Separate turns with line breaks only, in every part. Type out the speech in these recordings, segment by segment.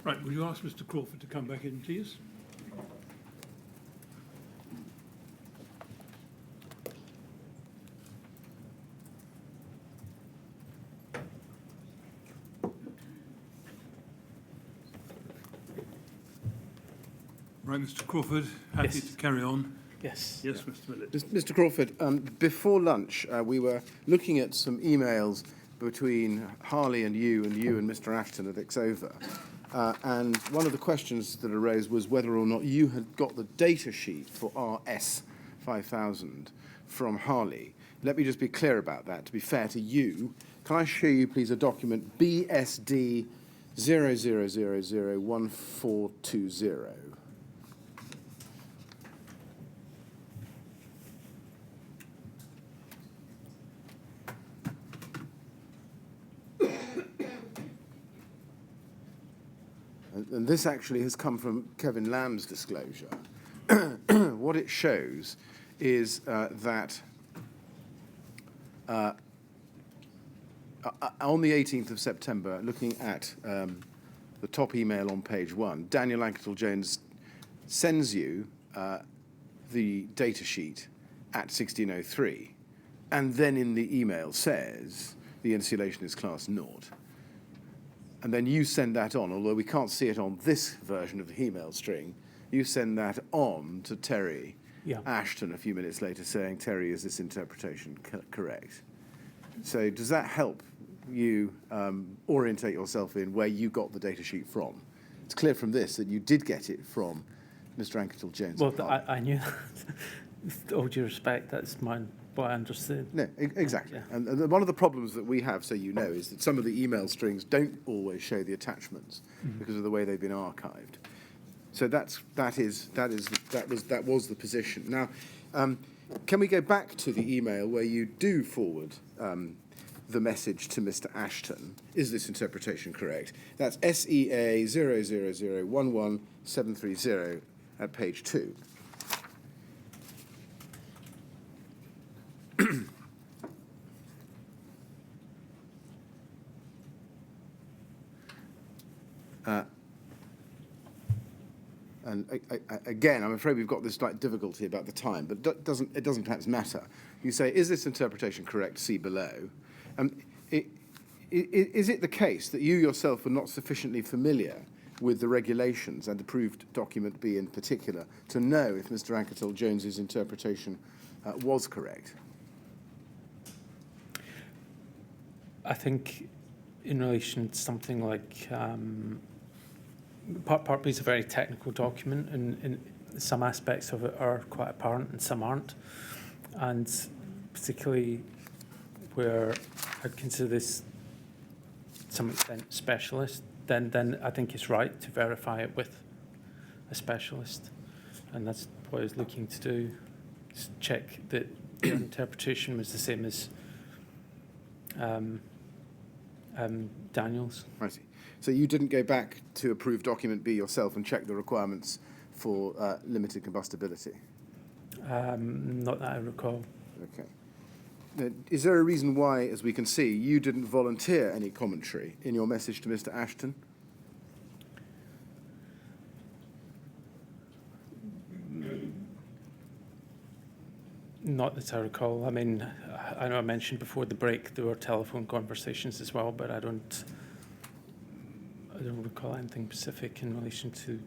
Right, will you ask Mr. Crawford to come back in, please? Right, Mr. Crawford, happy
Yes.
to carry on.
Yes.
Yes, Mr. Millett.
Mr. Crawford, before lunch, we were looking at some emails between Harley and you and Mr. Ashton at Exova. And one of the questions that arose was whether or not you had got the data sheet for RS 5000 from Harley. Let me just be clear about that, to be fair to you. Can I show you, please, a document BSD 00001420? And this actually has come from Kevin Lamb's disclosure. What it shows is that on the 18th of September, looking at the top email on page 1, Daniel Anketell-Jones sends you the data sheet at 1603, and then in the email says the insulation is class 0. And then you send that on, although we can't see it on this version of the email string, you send that on to Terry Ashton a few minutes later saying, Terry, is this interpretation correct? So does that help you orientate yourself in where you got the data sheet from? It's clear from this that you did get it from Mr. Anketell-Jones.
Well, I knew that. With all due respect, that's what I understood.
No, exactly.
Yeah.
And one of the problems that we have, so you know, is that some of the email strings don't always show the attachments because of the way they've been archived. So that was the position. Now, can we go back to the email where you do forward the message to Mr. Ashton? Is this interpretation correct? That's SEA 000111730 at page 2. And again, I'm afraid we've got this slight difficulty about the time, but it doesn't perhaps matter. You say, is this interpretation correct? See below. Is it the case that you yourself were not sufficiently familiar with the regulations and approved document B in particular to know if Mr. Anketell-Jones's interpretation was correct?
I think in relation to something like Part B is a very technical document, and some aspects of it are quite apparent and some aren't. And particularly where I'd consider this to some extent specialist, then I think it's right to verify it with a specialist. And that's what I was looking to do, just check that the interpretation was the same as Daniel's.
I see. So you didn't go back to approve document B yourself and check the requirements for limited combustibility?
Not that I recall.
Okay. Now, is there a reason why, as we can see, you didn't volunteer any commentary in your message to Mr. Ashton?
Not that I recall. I mean, I know I mentioned before the break there were telephone conversations as well, but I don't recall anything specific in relation to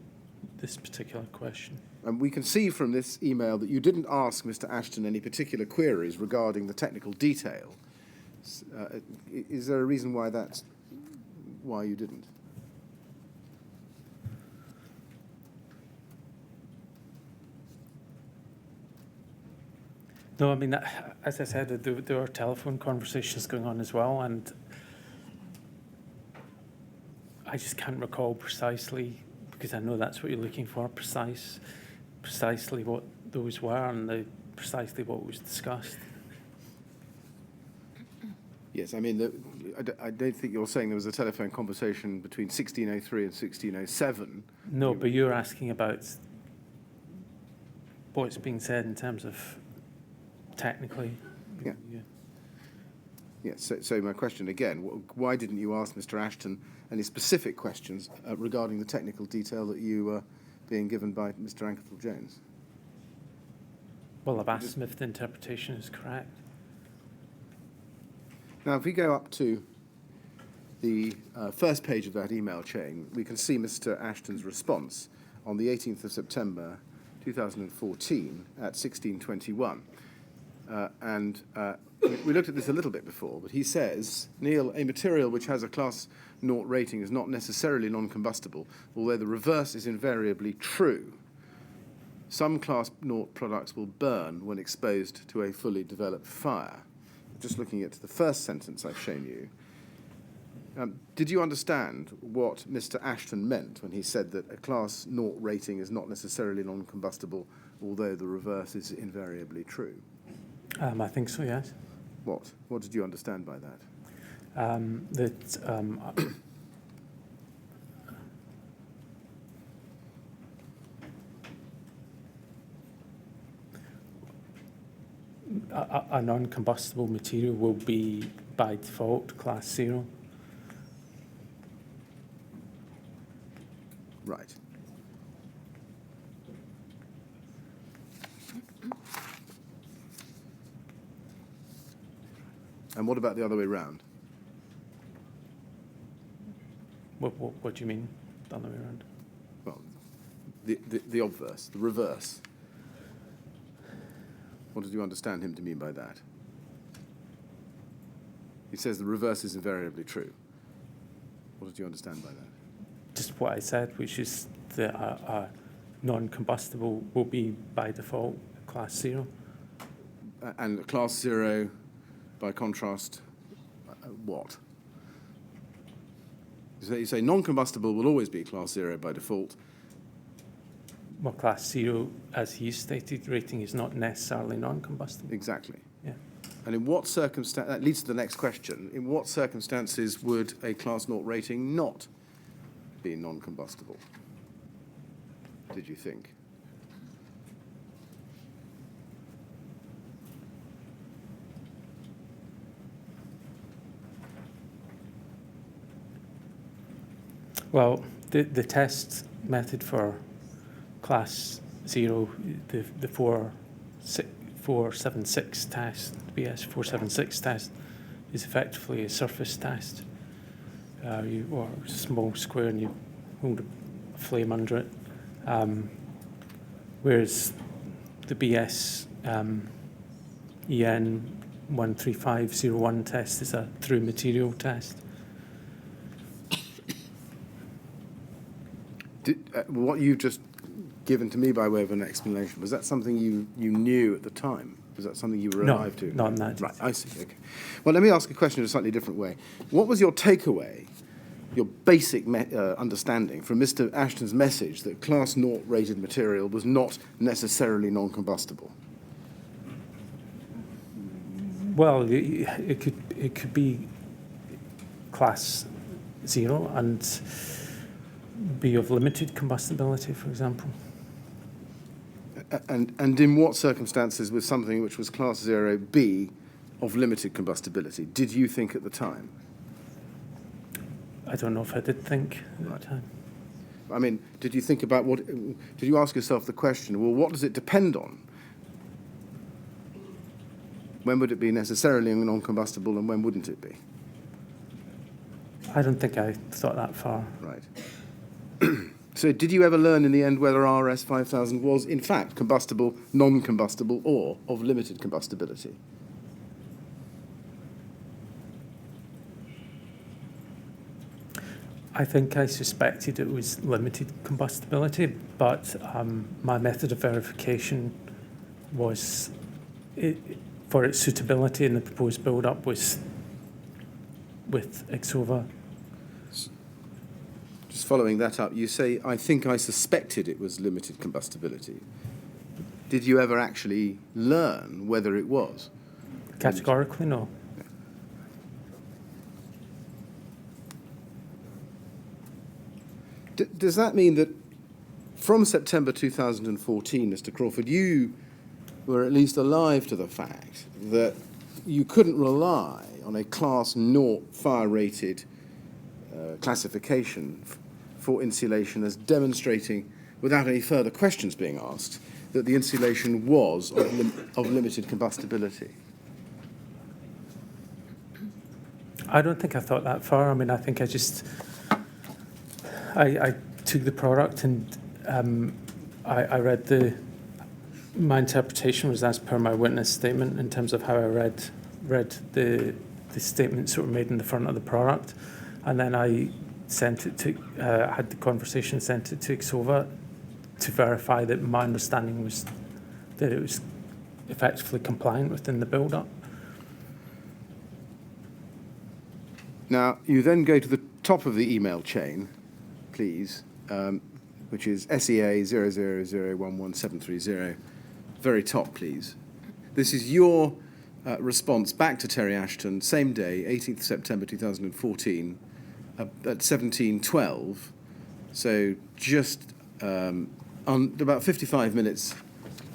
this particular question.
And we can see from this email that you didn't ask Mr. Ashton any particular queries regarding the technical detail. Is there a reason why you didn't?
No, I mean, as I said, there were telephone conversations going on as well, and I just can't recall precisely, because I know that's what you're looking for, precisely what those were and precisely what was discussed.
Yes, I mean, I don't think you're saying there was a telephone conversation between 1603 and 1607.
No, but you're asking about what's being said in terms of technically.
Yeah. Yes, so my question again, why didn't you ask Mr. Ashton any specific questions regarding the technical detail that you were being given by Mr. Ankerthal-Jones?
Well, I've asked him if the interpretation is correct.
Now, if we go up to the first page of that email chain, we can see Mr. Ashton's response on the 18th of September 2014 at 16:21. We looked at this a little bit before, but he says, Neil, a material which has a class 0 rating is not necessarily non-combustible, although the reverse is invariably true. Some class 0 products will burn when exposed to a fully developed fire. Just looking at the first sentence I've shown you, did you understand what Mr. Ashton meant when he said that a class 0 rating is not necessarily non-combustible, although the reverse is invariably true?
I think so, yes.
What? What did you understand by that?
A non-combustible material will be, by default, class 0.
Right. And what about the other way round?
What do you mean, the other way around?
Well, the obverse, the reverse. What did you understand him to mean by that? He says the reverse is invariably true. What did you understand by that?
Just what I said, which is that non-combustible will be, by default, class 0.
And class 0, by contrast, what? You say non-combustible will always be class 0 by default.
Well, class 0, as he stated, rating is not necessarily non-combustible.
Exactly.
Yeah.
And in what circumstance, that leads to the next question, in what circumstances would a class 0 rating not be non-combustible, did you think?
Well, the test method for class 0, the 476 test, BS 476 test, is effectively a surface test. Or a small square and you hold a flame under it. Whereas the BS EN 13501 test is a through material test.
What you've just given to me by way of an explanation, was that something you knew at the time? Was that something you were alive to?
No, not in that.
Right, I see, okay. Well, let me ask a question in a slightly different way. What was your takeaway, your basic understanding from Mr. Ashton's message that class 0 rated material was not necessarily non-combustible?
Well, it could be class 0 and be of limited combustibility, for example.
And in what circumstances was something which was class 0 be of limited combustibility? Did you think at the time?
I don't know if I did think at the time.
I mean, did you think about what? Did you ask yourself the question? Well, what does it depend on? When would it be necessarily non-combustible, and when wouldn't it be?
I don't think I thought that far.
Right. So did you ever learn in the end whether RS 5000 was in fact combustible, non-combustible, or of limited combustibility?
I think I suspected it was limited combustibility, but my method of verification was, for its suitability in the proposed build-up, was with Exova.
Just following that up, you say, I think I suspected it was limited combustibility. Did you ever actually learn whether it was?
Categorically, no.
Does that mean that from September 2014, Mr. Crawford, you were at least alive to the fact that you couldn't rely on a Class 0 fire-rated classification for insulation as demonstrating, without any further questions being asked, that the insulation was of limited combustibility?
I don't think I thought that far. I mean, I think I just, I took the product and I read my interpretation was as per my witness statement in terms of how I read the statements that were made in the front of the product. And then I sent it to, had the conversation, sent it to Exova to verify that my understanding was that it was effectively compliant within the build-up.
Now, you then go to the top of the email chain, please, which is SEA 0001170. Very top, please. This is your response back to Terry Ashton, same day, 18th September 2014, at 17:12. So just about 55 minutes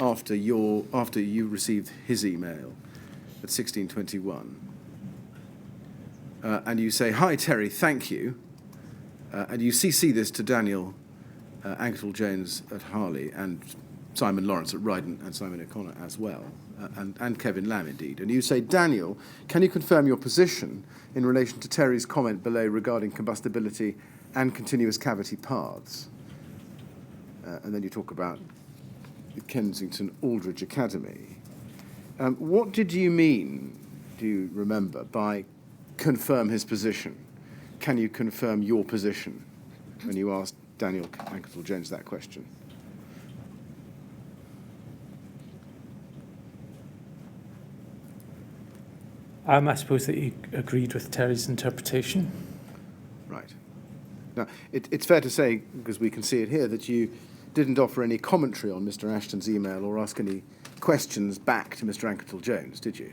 after you received his email at 16:21. And you say, "Hi, Terry, thank you." And you CC this to Daniel Anketell-Jones at Harley and Simon Lawrence at Ryden and Simon O'Connor as well, and Kevin Lamb, indeed. And you say, "Daniel, can you confirm your position in relation to Terry's comment below regarding combustibility and continuous cavity paths?" And then you talk about the Kensington Aldridge Academy. What did you mean, do you remember, by confirm his position? Can you confirm your position when you asked Daniel Anketell-Jones that question?
I suppose that he agreed with Terry's interpretation.
Right. Now, it's fair to say, because we can see it here, that you didn't offer any commentary on Mr. Ashton's email or ask any questions back to Mr. Anketell-Jones, did you?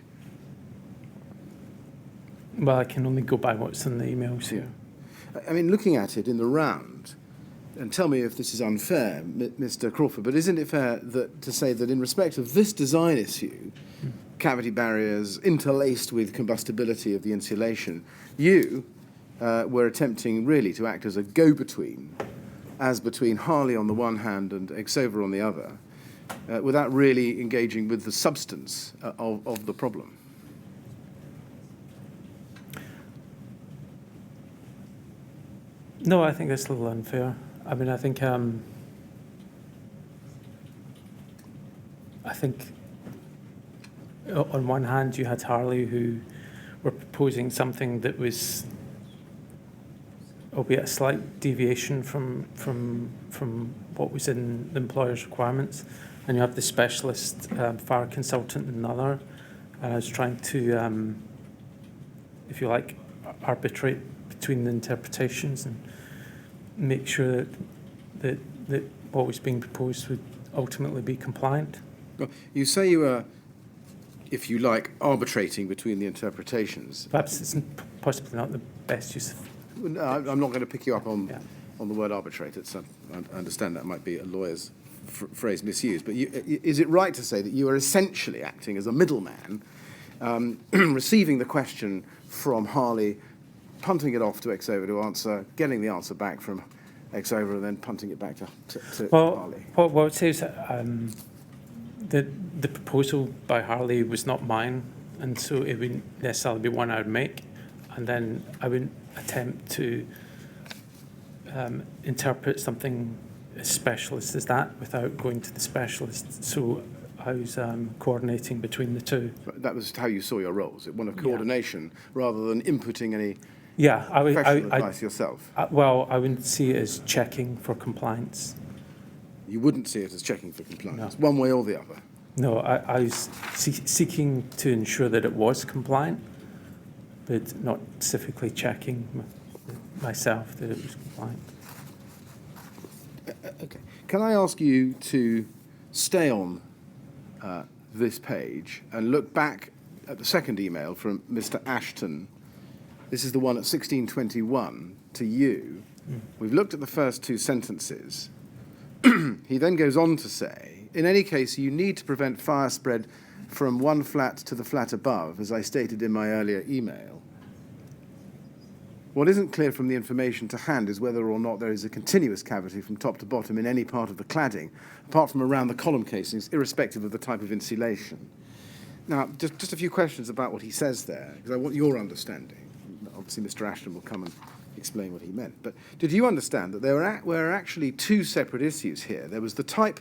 Well, I can only go by what's in the emails here.
I mean, looking at it in the round, and tell me if this is unfair, Mr. Crawford, but isn't it fair to say that in respect of this design issue, cavity barriers interlaced with combustibility of the insulation, you were attempting really to act as a go-between, as between Harley on the one hand and Exova on the other, without really engaging with the substance of the problem?
No, I think that's a little unfair. I mean, I think on one hand you had Harley who were proposing something that was, albeit a slight deviation from what was in the employer's requirements, and you have the specialist fire consultant in another, is trying to, if you like, arbitrate between the interpretations and make sure that what was being proposed would ultimately be compliant.
Well, you say you were, if you like, arbitrating between the interpretations.
Perhaps it's possibly not the best use of...
No, I'm not going to pick you up on the word arbitrate. I understand that might be a lawyer's phrase misused, but is it right to say that you are essentially acting as a middleman, receiving the question from Harley, punting it off to Exova to answer, getting the answer back from Exova, and then punting it back to Harley?
What I would say is that the proposal by Harley was not mine, and so it wouldn't necessarily be one I would make, and then I wouldn't attempt to interpret something as specialist as that without going to the specialist. So I was coordinating between the two.
That was how you saw your roles, one of coordination rather than inputting any professional advice yourself.
Well, I wouldn't see it as checking for compliance.
You wouldn't see it as checking for compliance,
No.
one way or the other?
No, I was seeking to ensure that it was compliant, but not specifically checking myself that it was compliant.
Okay. Can I ask you to stay on this page and look back at the second email from Mr. Ashton? This is the one at 16:21 to you. We've looked at the first two sentences. He then goes on to say, in any case, you need to prevent fire spread from one flat to the flat above, as I stated in my earlier email. What isn't clear from the information to hand is whether or not there is a continuous cavity from top to bottom in any part of the cladding, apart from around the column casings, irrespective of the type of insulation. Now, just a few questions about what he says there, because I want your understanding. Obviously, Mr. Ashton will come and explain what he meant. But did you understand that there were actually two separate issues here? There was the type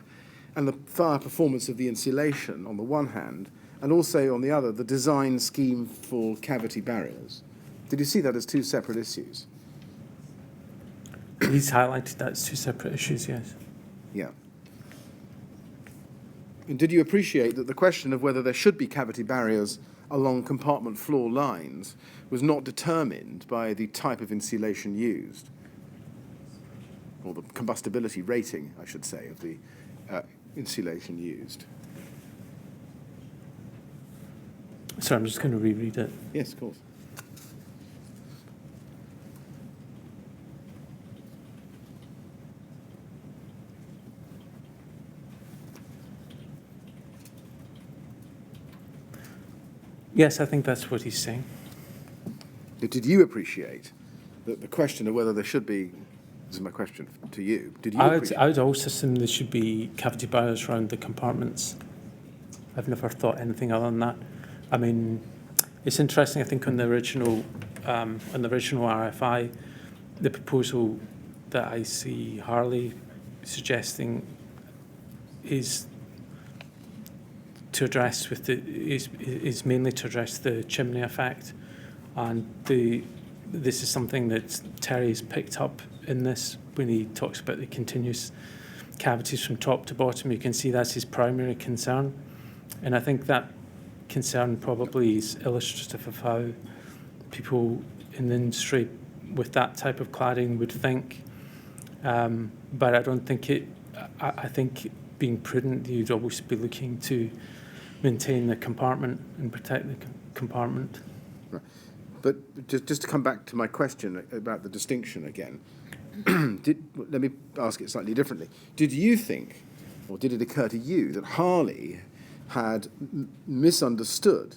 and the fire performance of the insulation on the one hand, and also on the other, the design scheme for cavity barriers. Did you see that as two separate issues?
He's highlighted that as two separate issues, yes.
Yeah. And did you appreciate that the question of whether there should be cavity barriers along compartment floor lines was not determined by the type of insulation used, or the combustibility rating, I should say, of the insulation used?
Sorry, I'm just going to reread it.
Yes, of course.
Yes, I think that's what he's saying.
Did you appreciate that the question of whether there should be, this is my question to you, did you appreciate?
I would also assume there should be cavity barriers around the compartments. I've never thought anything other than that. I mean, it's interesting, I think, on the original RFI, the proposal that I see Harley suggesting is to address is mainly to address the chimney effect, and this is something that Terry's picked up in this when he talks about the continuous cavities from top to bottom. You can see that's his primary concern, and I think that concern probably is illustrative of how people in the industry with that type of cladding would think, but I don't think it. I think being prudent, you'd always be looking to maintain the compartment and protect the compartment.
Right. But just to come back to my question about the distinction again, let me ask it slightly differently. Did you think, or did it occur to you, that Harley had misunderstood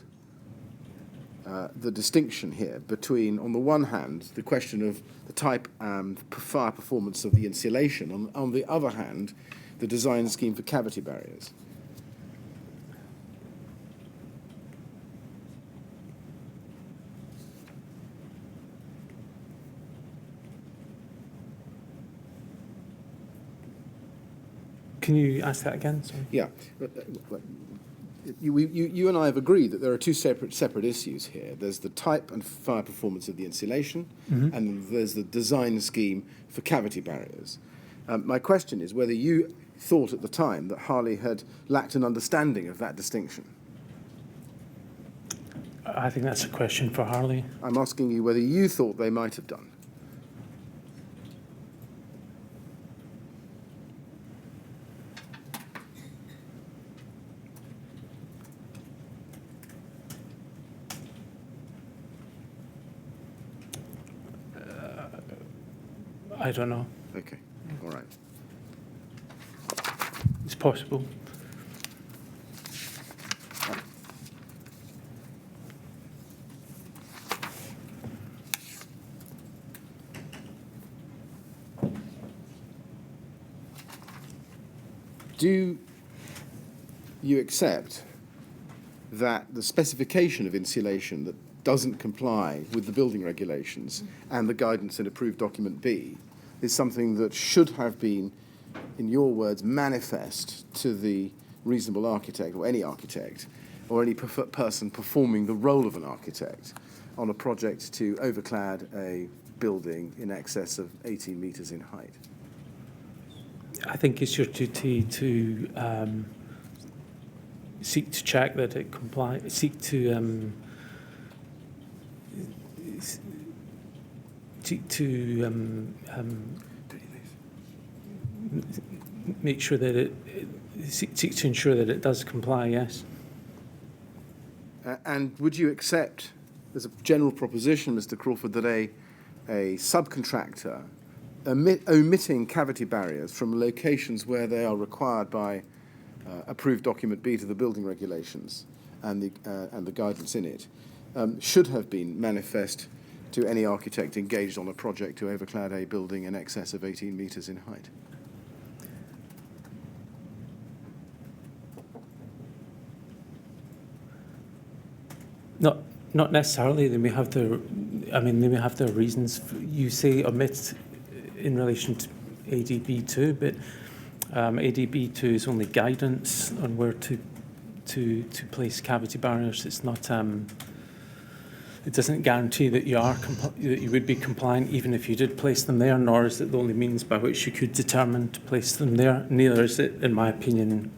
the distinction here between, on the one hand, the question of the type and fire performance of the insulation, on the other hand, the design scheme for cavity barriers?
Can you ask that again? Sorry.
Yeah. You and I have agreed that there are two separate issues here. There's the type and fire performance of the insulation, and there's the design scheme for cavity barriers. My question is whether you thought at the time that Harley had lacked an understanding of that distinction.
I think that's a question for Harley.
I'm asking you whether you thought they might have done.
I don't know.
Okay, all right.
It's possible.
Do you accept that the specification of insulation that doesn't comply with the building regulations and the guidance in approved document B is something that should have been, in your words, manifest to the reasonable architect, or any architect, or any person performing the role of an architect on a project to overclad a building in excess of 18 metres in height?
I think it's your duty to seek to check that it complies, seek to make sure that it seek to ensure that it does comply, yes.
And would you accept, as a general proposition, Mr. Crawford, that a subcontractor omitting cavity barriers from locations where they are required by approved document B to the building regulations and the guidance in it should have been manifest to any architect engaged on a project to overclad a building in excess of 18 metres in height?
Not necessarily. They may have their, they may have their reasons. You say omit in relation to ADB2, but ADB2 is only guidance on where to place cavity barriers. It's not. It doesn't guarantee that that you would be compliant even if you did place them there, nor is it the only means by which you could determine to place them there. Neither is it, in my opinion,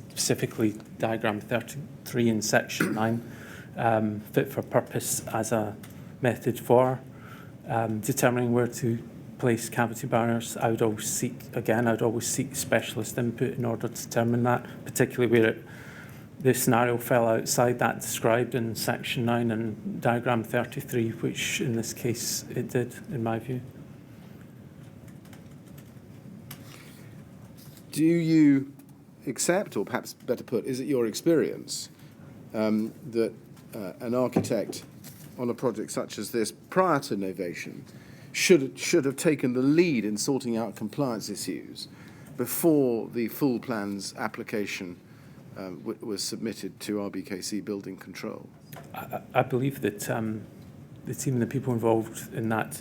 specifically diagram 33 in section 9, fit for purpose as a method for determining where to place cavity barriers. I would always seek specialist input in order to determine that, particularly where the scenario fell outside that described in section 9 and diagram 33, which in this case it did, in my view.
Do you accept, or perhaps better put, is it your experience that an architect on a project such as this, prior to novation, should have taken the lead in sorting out compliance issues before the full plans application was submitted to RBKC Building Control?
I believe that the team, the people involved in that,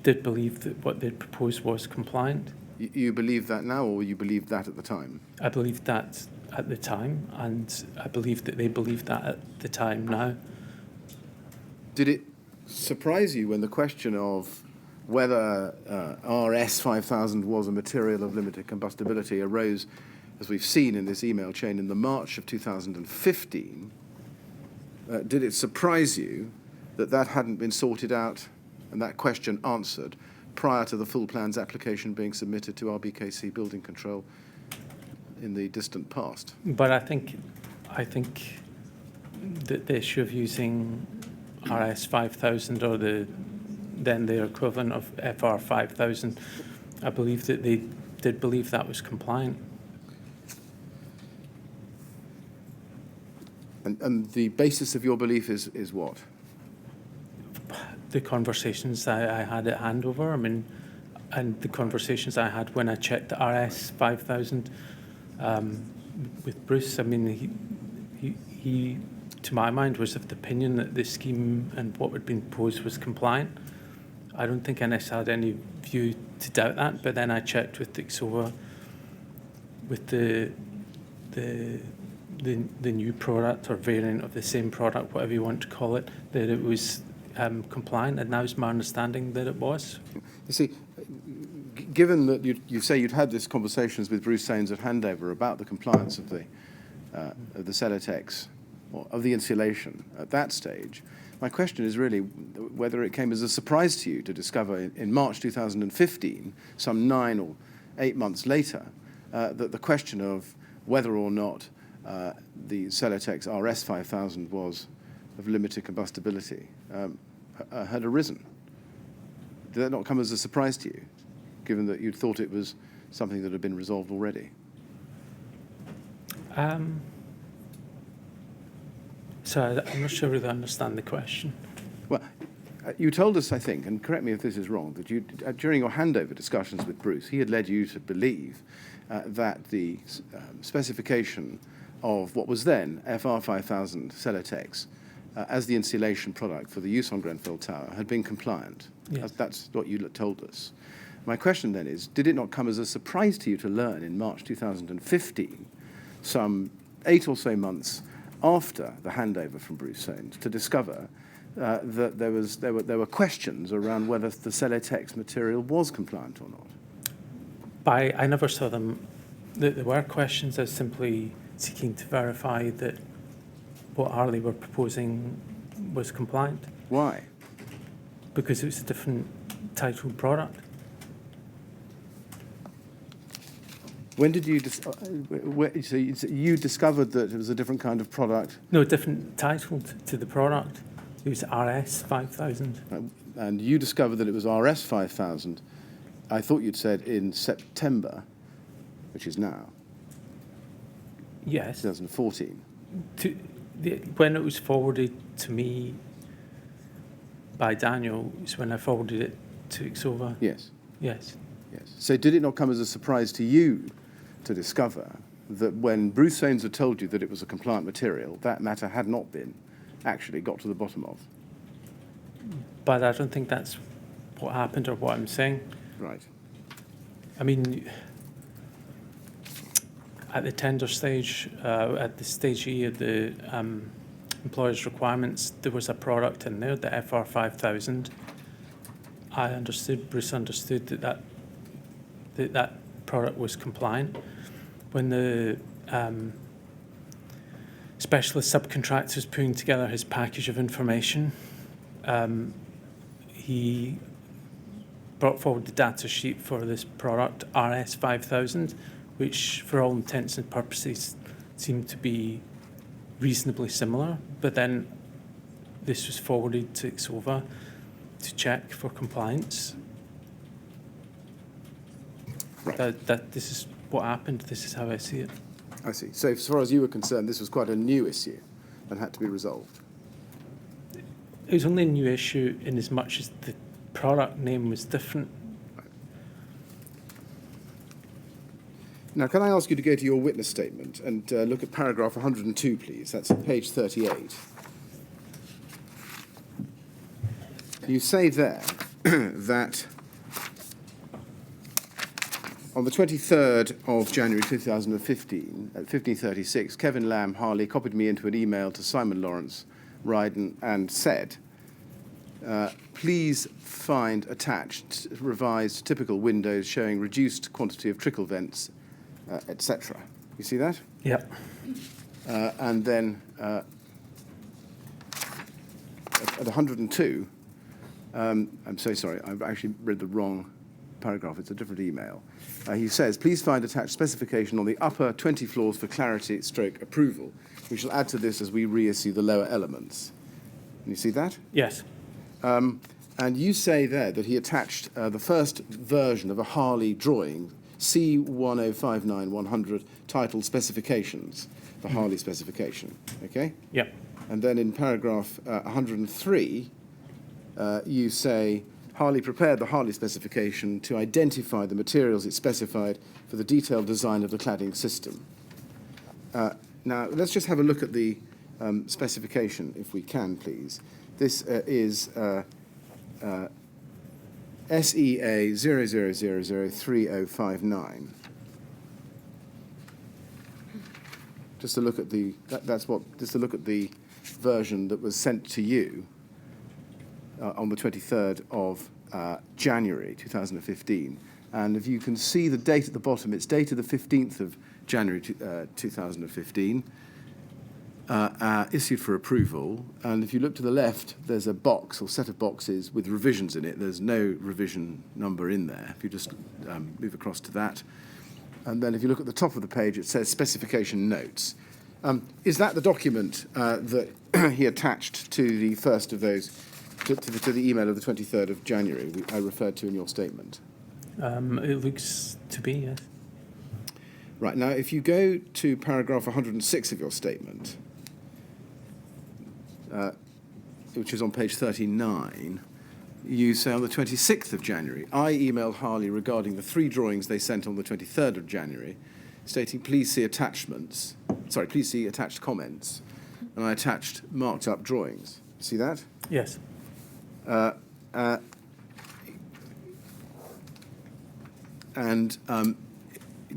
did believe that what they'd proposed was compliant.
You believe that now, or you believed that at the time?
I believed that at the time, and I believe that they believed that at the time now. Did
it surprise you when the question of whether RS 5000 was a material of limited combustibility arose, as we've seen in this email chain, in the March of 2015? Did it surprise you that that hadn't been sorted out and that question answered prior to the full plans application being submitted to RBKC Building Control in the distant past?
But I think that the issue of using RS 5000 or then their equivalent of FR 5000, I believe that they did believe that was compliant.
And the basis of your belief is what?
The conversations I had at handover, and the conversations I had when I checked the RS 5000 with Bruce. He, to my mind, was of the opinion that the scheme and what had been proposed was compliant. I don't think I necessarily had any view to doubt that, but then I checked with Dixova, with the new product or variant of the same product, whatever you want to call it, that it was compliant, and now it's my understanding that it was.
You see, given that you say you'd had these conversations with Bruce Sains at handover about the compliance of the Celotex, or of the insulation at that stage, my question is really whether it came as a surprise to you to discover in March 2015, some 9 or 8 months later, that the question of whether or not the Celotex RS 5000 was of limited combustibility had arisen. Did that not come as a surprise to you, given that you'd thought it was something that had been resolved already?
So I'm not sure whether I understand the question.
Well, you told us, I think, and correct me if this is wrong, that you, during your handover discussions with Bruce, he had led you to believe that the specification of what was then FR 5000 Celotex as the insulation product for the use on Grenfell Tower had been compliant.
Yes.
That's what you told us. My question then is, did it not come as a surprise to you to learn in March 2015, some 8 or so months after the handover from Bruce Sains, to discover that there were questions around whether the Celotex material was compliant or not?
I never saw them. There were questions. I was simply seeking to verify that what Harley were proposing was compliant.
Why?
Because it was a different titled product.
When did you so you discovered that it was a different kind of product?
No, different titled to the product. It was RS 5000.
And you discovered that it was RS 5000. I thought you'd said in September, which is now.
Yes.
2014.
When it was forwarded to me by Daniel, is when I forwarded it to Exova.
Yes.
Yes.
Yes. So did it not come as a surprise to you to discover that when Bruce Soames had told you that it was a compliant material, that matter had not been actually got to the bottom of?
But I don't think that's what happened or what I'm saying.
Right.
I mean, at the tender stage, at the stage E of the employer's requirements, there was a product in there, the FR5000. I understood, Bruce understood that product was compliant. When the specialist subcontractor was putting together his package of information, he brought forward the data sheet for this product, RS5000, which for all intents and purposes seemed to be reasonably similar. But then this was forwarded to Exova to check for compliance.
Right.
That this is what happened. This is how I see it.
I see. So as far as you were concerned, this was quite a new issue and had to be resolved.
It was only a new issue in as much as the product name was different.
Now, can I ask you to go to your witness statement and look at paragraph 102, please? That's page 38. You say there that on the 23rd of January 2015, at 15:36, Kevin Lamb Harley copied me into an email to Simon Lawrence Ryden and said, please find attached revised typical windows showing reduced quantity of trickle vents, etc. You see that?
Yep.
And then at 102, I'm so sorry, I've actually read the wrong paragraph. It's a different email. He says, please find attached specification on the upper 20 floors for clarity stroke approval. We shall add to this as we reissue the lower elements. Can you see that?
Yes.
And you say there that he attached the first version of a Harley drawing, C1059100, titled Specifications, the Harley specification. Okay?
Yep.
And then in paragraph 103, you say, Harley prepared the Harley specification to identify the materials it specified for the detailed design of the cladding system. Now, let's just have a look at the specification, if we can, please. This is SEA 00003059. Just to look at the just to look at the version that was sent to you on the 23rd of January 2015. And if you can see the date at the bottom, it's dated the 15th of January 2015, issued for approval. And if you look to the left, there's a box or set of boxes with revisions in it. There's no revision number in there. If you just move across to that. And then if you look at the top of the page, it says specification notes. Is that the document that he attached to the first of those, to the email of the 23rd of January I referred to in your statement?
It looks to be, yes.
Right, now if you go to paragraph 106 of your statement, which is on page 39, you say on the 26th of January, I emailed Harley regarding the 3 drawings they sent on the 23rd of January, stating please see attached comments, and I attached marked up drawings. See that?
Yes.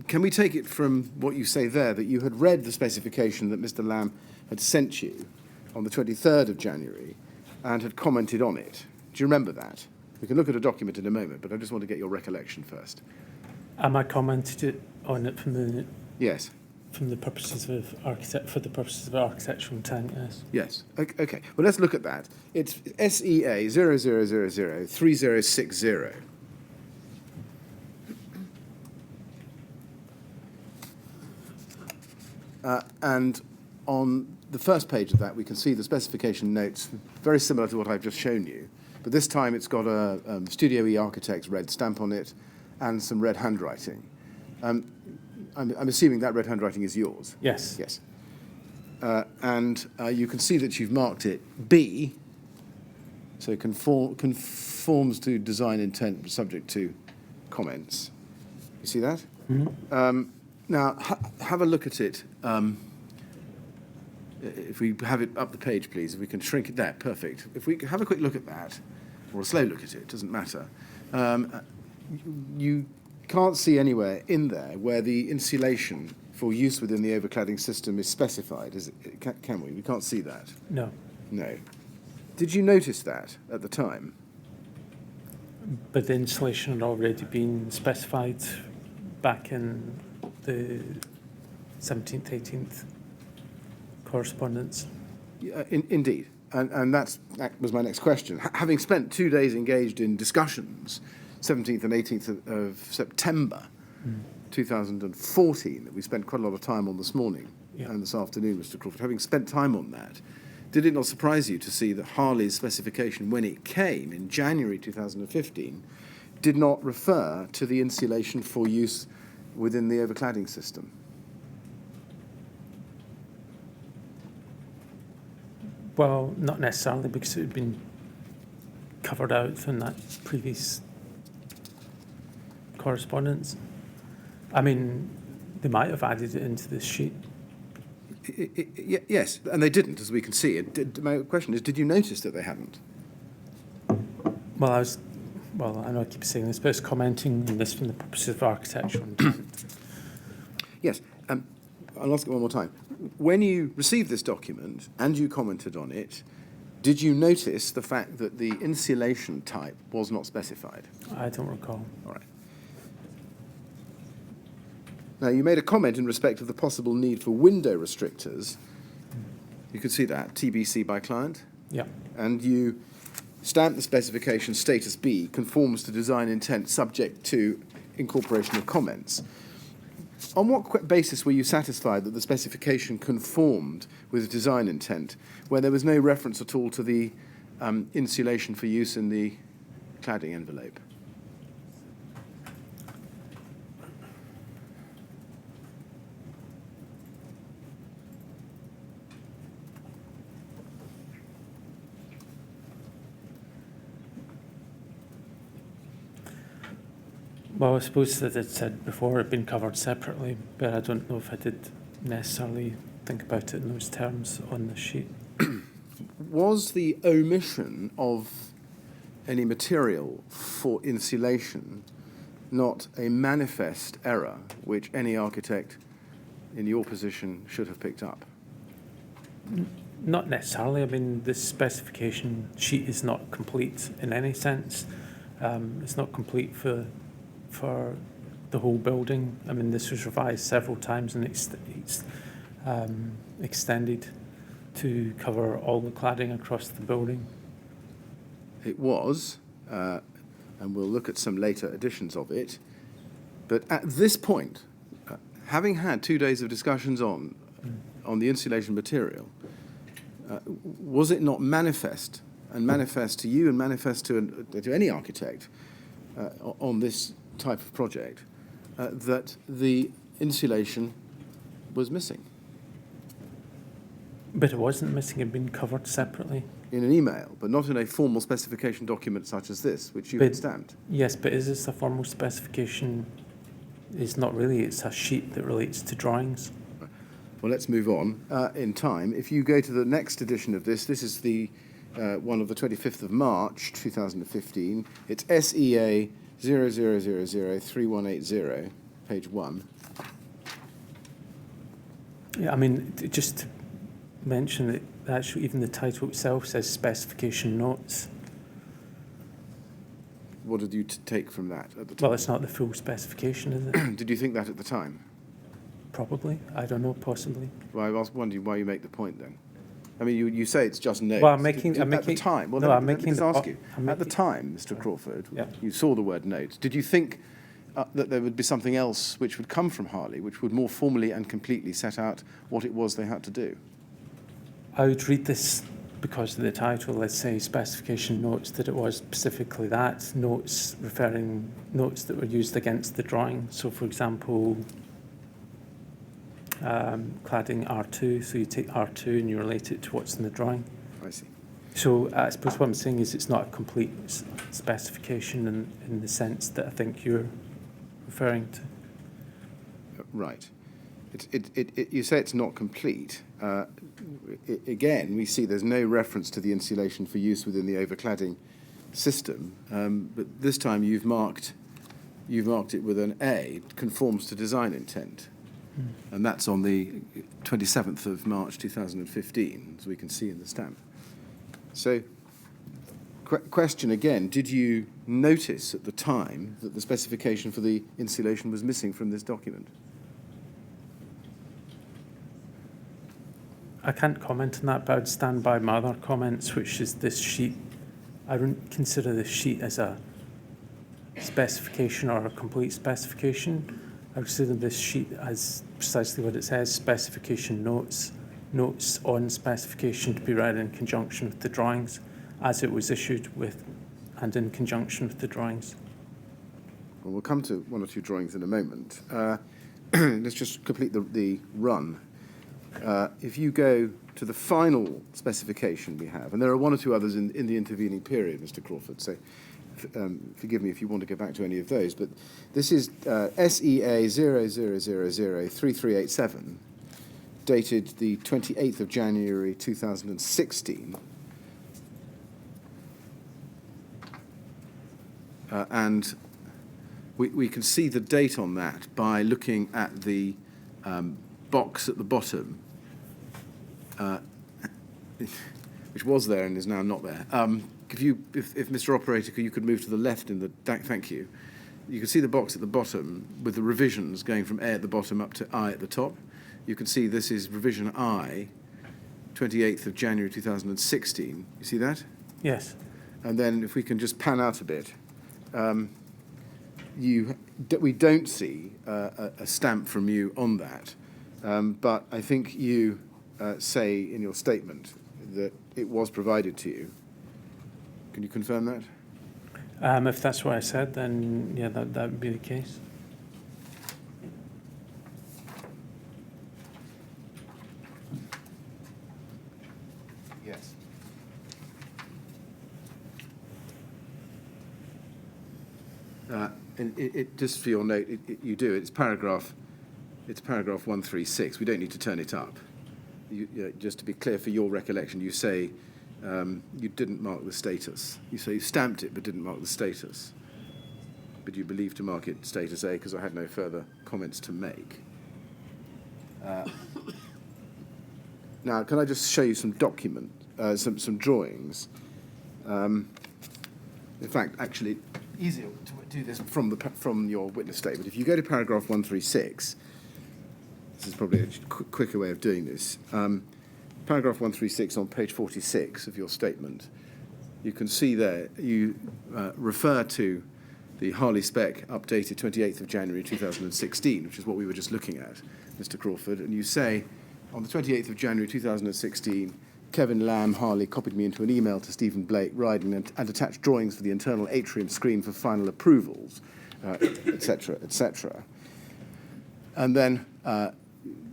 Can we take it from what you say there that you had read the specification that Mr. Lamb had sent you on the 23rd of January and had commented on it? Do you remember that? We can look at a document in a moment, but I just want to get your recollection first.
I commented on it from the
Yes.
from the purposes of for the purposes of architectural intent. Yes.
Yes. Okay. Well, let's look at that. It's SEA 00003060. And on the first page of that, we can see the specification notes, very similar to what I've just shown you. But this time it's got a Studio E Architect's red stamp on it and some red handwriting. I'm assuming that red handwriting is yours.
Yes.
Yes. And you can see that you've marked it B, so conforms to design intent subject to comments. You see that?
Mhm.
Now, have a look at it. If we have it up the page, please, if we can shrink it there, perfect. If we have a quick look at that, or a slow look at it, doesn't matter. You can't see anywhere in there where the insulation for use within the overcladding system is specified, is it? Can we? We can't see that.
No.
No. Did you notice that at the time?
But the insulation had already been specified back in the 17th, 18th correspondence.
Yeah, indeed. And that was my next question. Having spent 2 days engaged in discussions, 17th and 18th of September 2014, that we spent quite a lot of time on this morning and this afternoon, Mr. Crawford, having spent time on that, did it not surprise you to see that Harley's specification, when it came in January 2015, did not refer to the insulation for use within the overcladding system?
Well, not necessarily, because it had been covered out in that previous correspondence. I mean, they might have added it into this sheet.
Yes, and they didn't, as we can see. My question is, did you notice that they hadn't?
Well, I know I keep saying this, but I was commenting on this from the purposes of architectural intent.
Yes, I'll ask it one more time. When you received this document and you commented on it, did you notice the fact that the insulation type was not specified?
I don't recall.
All right. Now, you made a comment in respect of the possible need for window restrictors. You could see that, TBC by client.
Yeah.
And you stamped the specification status B, conforms to design intent subject to incorporation of comments. On what basis were you satisfied that the specification conformed with design intent, where there was no reference at all to the insulation for use in the cladding envelope?
Well, I suppose that it said before it had been covered separately, but I don't know if I did necessarily think about it in those terms on the sheet.
Was the omission of any material for insulation not a manifest error which any architect in your position should have picked up?
Not necessarily. I mean, this specification sheet is not complete in any sense. It's not complete for the whole building. I mean, this was revised several times and extended to cover all the cladding across the building.
It was, and we'll look at some later editions of it, but at this point, having had 2 days of discussions on the insulation material, was it not manifest to you and manifest to any architect on this type of project that the insulation was missing?
But it wasn't missing, it had been covered separately.
In an email, but not in a formal specification document such as this, which you had stamped.
Yes, but is this a formal specification? It's not really, it's a sheet that relates to drawings.
Well, let's move on in time. If you go to the next edition of this is the one of the 25th of March, 2015. It's SEA 00003180, page 1.
Yeah, I mean, just to mention that actually even the title itself says specification notes.
What did you take from that at the time?
Well, it's not the full specification, is it?
Did you think that at the time?
Probably. I don't know, possibly.
Well, I was wondering why you make the point then. I mean, you say it's just notes.
Well, I'm making
at the time. Well,
no,
let me just ask you. At the time, Mr.
Sorry.
Crawford,
Yeah.
you saw the word notes. Did you think that there would be something else which would come from Harley, which would more formally and completely set out what it was they had to do?
I would read this because of the title, let's say specification notes, that it was specifically that, notes that were used against the drawing. So, for example, cladding R2, so you take R2 and you relate it to what's in the drawing.
I see.
So I suppose what I'm saying is it's not a complete specification in the sense that I think you're referring to.
Right. You say it's not complete. Again, we see there's no reference to the insulation for use within the overcladding system, but this time you've marked it with an A, conforms to design intent. And that's on the 27th of March 2015, as we can see in the stamp. So, question again, did you notice at the time that the specification for the insulation was missing from this document?
I can't comment on that, but I would stand by my other comments, which is this sheet. I don't consider this sheet as a specification or a complete specification. I would consider this sheet as precisely what it says, specification notes, notes on specification to be read in conjunction with the drawings as it was issued with and in conjunction with the drawings.
Well, we'll come to one or two drawings in a moment. Let's just complete the run. If you go to the final specification we have, and there are one or two others in the intervening period, Mr. Crawford, so forgive me if you want to go back to any of those, but this is SEA 00003387, dated the 28th of January 2016. And we can see the date on that by looking at the box at the bottom, which was there and is now not there. If Mr. Operator, you could move to the left in the thank you. You can see the box at the bottom with the revisions going from A at the bottom up to I at the top. You can see this is revision I, 28th of January 2016. You see that?
Yes.
And then if we can just pan out a bit, we don't see a stamp from you on that, but I think you say in your statement that it was provided to you. Can you confirm that?
If that's what I said, then yeah, that would be the case.
Yes. And it just for your note, you do. It's paragraph 136. We don't need to turn it up. Just to be clear for your recollection, you say you didn't mark the status. You say you stamped it but didn't mark the status. But you believe to mark it status A because I had no further comments to make. Now, can I just show you some some drawings? In fact, actually, easier to do this from your witness statement. If you go to paragraph 136, this is probably a quicker way of doing this. Paragraph 136 on page 46 of your statement, you can see there you refer to the Harley spec updated 28th of January 2016, which is what we were just looking at, Mr. Crawford, and you say, on the 28th of January 2016, Kevin Lamb Harley copied me into an email to Stephen Blake Ryden and attached drawings for the internal atrium screen for final approvals, etc., etc. And then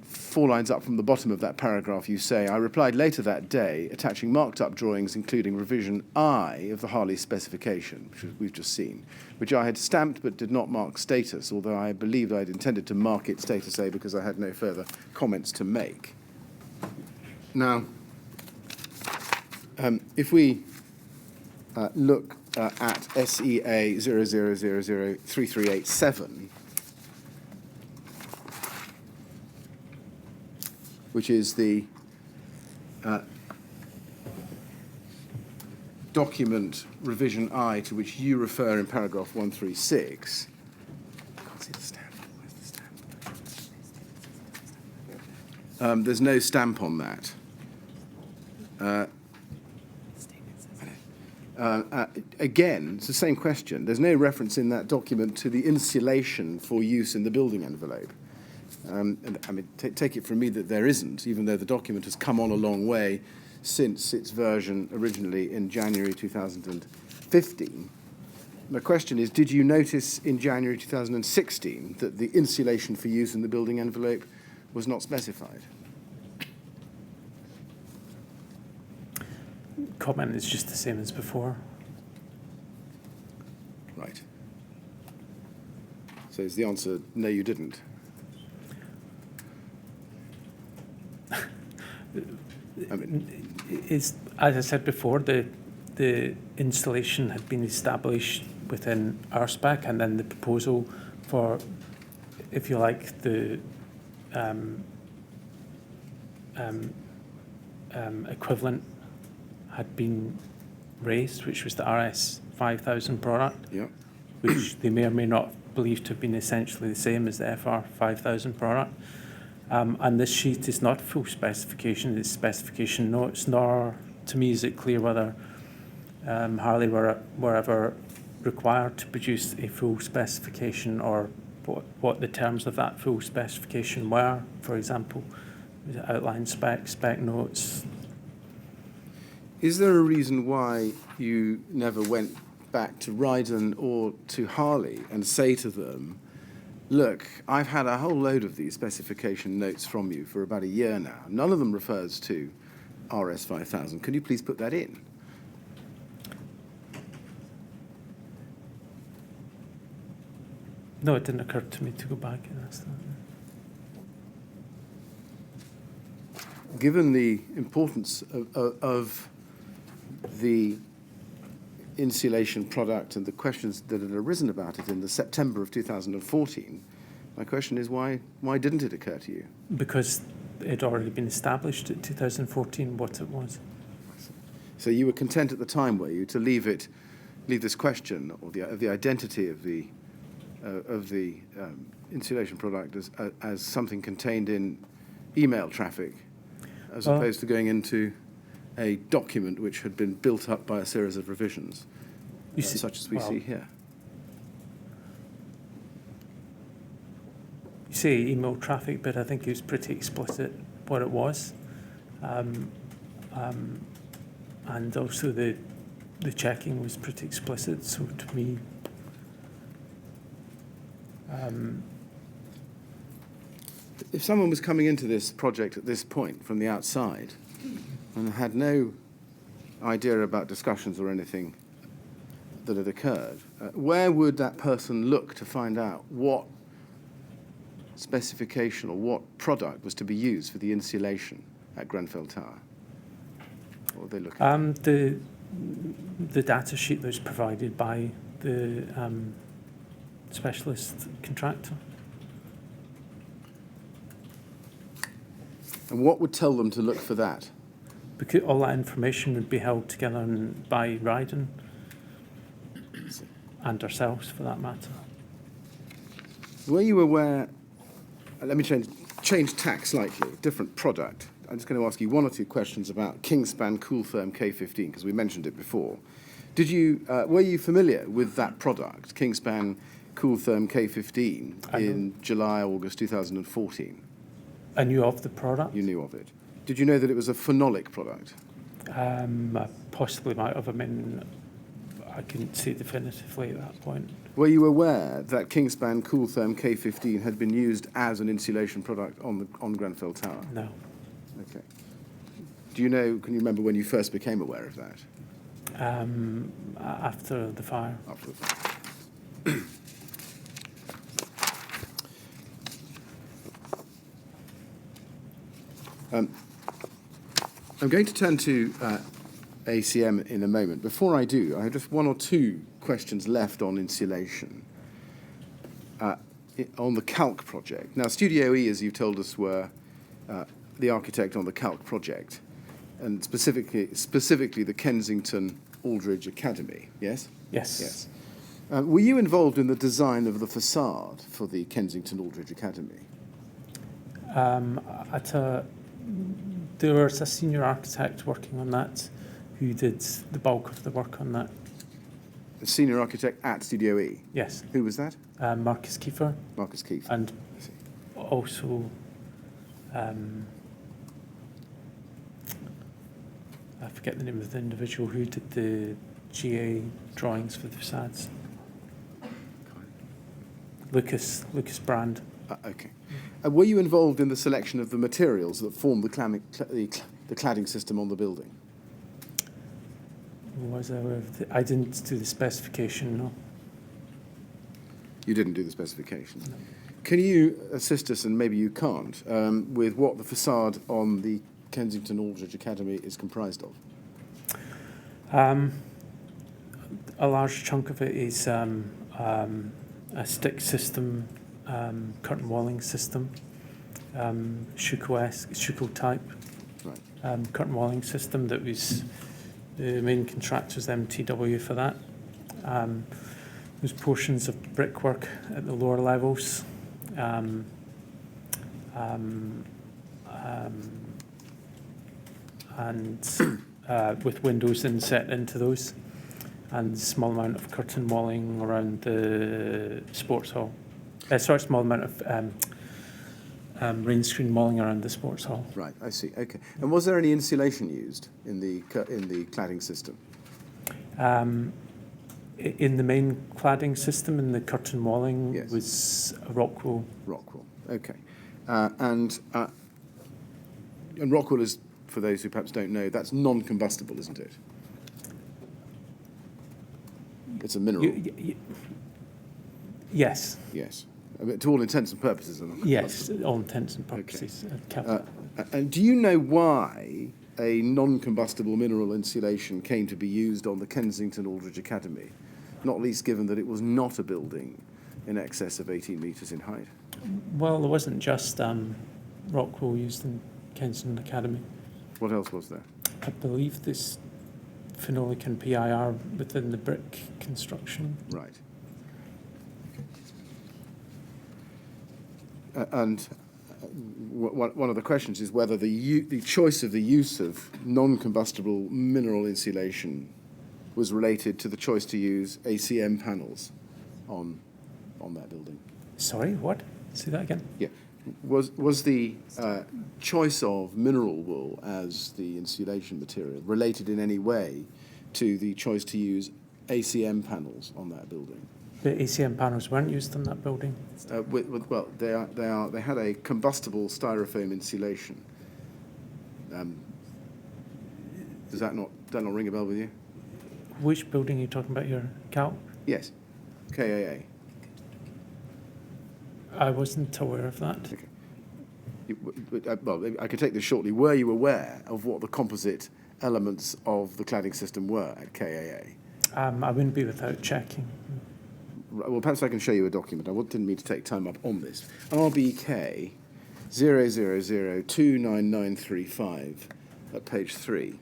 4 lines up from the bottom of that paragraph, you say, I replied later that day, attaching marked up drawings, including revision I of the Harley specification, which we've just seen, which I had stamped but did not mark status, although I believed I had intended to mark it status A because I had no further comments to make. Now, if we look at SEA 00003387, which is the document revision I to which you refer in paragraph 136. I can't see the stamp. Where's the stamp? There's no stamp on that. Again, it's the same question. There's no reference in that document to the insulation for use in the building envelope. And I mean, take it from me that there isn't, even though the document has come on a long way since its version originally in January 2015. My question is, did you notice in January 2016 that the insulation for use in the building envelope was not specified?
Comment is just the same as before.
Right. So is the answer, no, you didn't? I mean,
It's, as I said before, the installation had been established within our spec, and then the proposal for, if you like, the equivalent had been raised, which was the RS 5000 product,
yeah.
which they may or may not believe to have been essentially the same as the FR 5000 product. And this sheet is not full specification, it's specification notes, nor to me is it clear whether Harley were ever required to produce a full specification, or what the terms of that full specification were. For example, outline spec notes.
Is there a reason why you never went back to Ryden or to Harley and say to them, look, I've had a whole load of these specification notes from you for about a year now. None of them refers to RS 5000. Could you please put that in?
No, it didn't occur to me to go back and ask that.
Given the importance of the insulation product and the questions that had arisen about it in the September of 2014, my question is why didn't it occur to you?
Because it had already been established in 2014 what it was.
So you were content at the time, were you, to leave this question or the identity of the insulation product as something contained in email traffic, as opposed to going into a document which had been built up by a series of revisions, such as we see here?
You say email traffic, but I think it was pretty explicit what it was. And also the checking was pretty explicit, so to me...
If someone was coming into this project at this point from the outside and had no idea about discussions or anything that had occurred, where would that person look to find out what specification or what product was to be used for the insulation at Grenfell Tower? What were they looking at?
The data sheet that was provided by the specialist contractor.
And what would tell them to look for that?
Because all that information would be held together by Ryden and ourselves, for that matter.
Were you aware, let me change tack slightly, different product. I'm just going to ask you one or two questions about Kingspan Cooltherm K15, because we mentioned it before. Were you familiar with that product, Kingspan Cooltherm K15, in July, August 2014?
I knew of the product.
You knew of it. Did you know that it was a phenolic product?
I possibly might have. I mean, I couldn't say definitively at that point.
Were you aware that Kingspan Cooltherm K15 had been used as an insulation product on Grenfell Tower?
No.
Okay. Can you remember when you first became aware of that?
After the fire.
After the fire. I'm going to turn to ACM in a moment. Before I do, I have just one or two questions left on insulation. On the Calc project. Now, Studio E, as you've told us, were the architect on the Calc project, and specifically the Kensington Aldridge Academy, yes?
Yes.
Yes. Were you involved in the design of the facade for the Kensington Aldridge Academy?
There was a senior architect working on that who did the bulk of the work on that.
The senior architect at Studio E?
Yes.
Who was that?
Marcus Kiefer.
Marcus Kiefer.
And also, I forget the name of the individual who did the GA drawings for the facades. Lucas Brand.
Okay. Were you involved in the selection of the materials that form the cladding system on the building?
Was I aware of I didn't do the specification, no.
You didn't do the specification. No. Can you assist us, and maybe you can't, with what the facade on the Kensington Aldridge Academy is comprised of?
A large chunk of it is a stick system, curtain walling system, Schuko type
Right.
curtain walling system that was the main contractor was MTW for that. There's portions of brickwork at the lower levels. And with windows inset into those, and a small amount of curtain walling around the sports hall. Small amount of rain screen walling around the sports hall.
Right, I see. Okay. And was there any insulation used in the cladding system?
In the main cladding system, in the curtain walling,
Yes.
was a rock wool.
Rock wool. Okay. And rock wool is, for those who perhaps don't know, that's non-combustible, isn't it? It's a mineral.
Yes.
Yes. I mean, to all intents and purposes.
Yes, all intents and purposes.
Okay. And do you know why a non-combustible mineral insulation came to be used on the Kensington Aldridge Academy, not least given that it was not a building in excess of 18 metres in height?
Well, there wasn't just rock wool used in Kensington Academy.
What else was there?
I believe this phenolic and PIR within the brick construction.
Right. And one of the questions is whether the choice of the use of non-combustible mineral insulation was related to the choice to use ACM panels on that building.
Sorry, what? Say that again.
Yeah. Was the choice of mineral wool as the insulation material related in any way to the choice to use ACM panels on that building?
The ACM panels weren't used on that building.
Well, they had a combustible styrofoam insulation. Does that not ring a bell with you?
Which building are you talking about here? Cal?
Yes, KAA.
I wasn't aware of that.
Okay. Well, I could take this shortly. Were you aware of what the composite elements of the cladding system were at KAA?
I wouldn't be without checking.
Well, perhaps I can show you a document. I didn't mean to take time up on this. RBK 000299935 at page 3.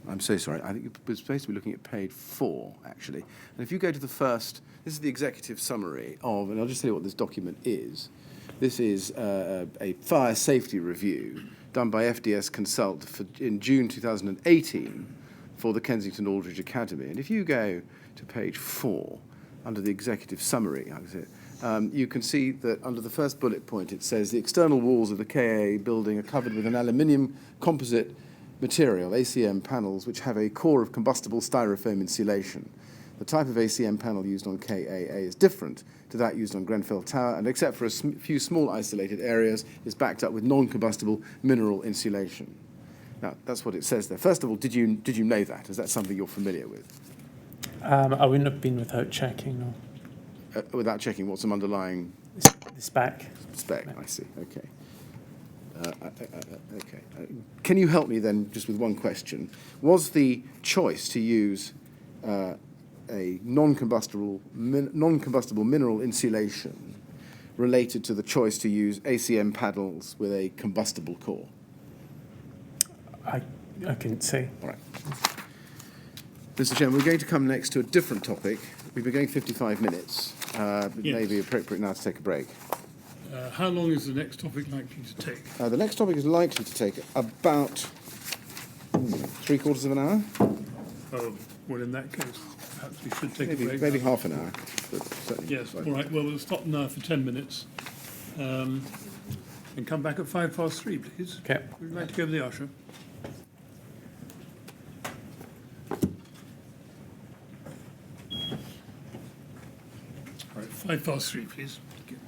I'm so sorry. I think we're supposed to be looking at page 4, actually. And if you go to the first, this is the executive summary of, and I'll just tell you what this document is. This is a fire safety review done by FDS Consult in June 2018 for the Kensington Aldridge Academy. And if you go to page 4, under the executive summary, you can see that under the first bullet point it says the external walls of the KA building are covered with an aluminium composite material, ACM panels, which have a core of combustible styrofoam insulation. The type of ACM panel used on KAA is different to that used on Grenfell Tower, and except for a few small isolated areas, is backed up with non-combustible mineral insulation. Now, that's what it says there. First of all, did you know that? Is that something you're familiar with?
I wouldn't have been without checking, no.
Without checking what's some underlying...
The spec.
Spec, I see, okay. Can you help me then just with one question? Was the choice to use a non-combustible mineral insulation related to the choice to use ACM panels with a combustible core?
I couldn't say.
All right. Mr. Chairman, we're going to come next to a different topic. We've been going 55 minutes. It may be appropriate now to take a break.
How long is the next topic likely to take?
The next topic is likely to take about 3/4 of an hour.
Oh, well, in that case, perhaps we should take a
Maybe,
break.
maybe half an hour, but certainly.
Yes, all right, well, we'll stop now for 10 minutes. And come back at 3:05, please.
Okay.
Would you like to go with the usher? All right, 3:05, please. Thank you.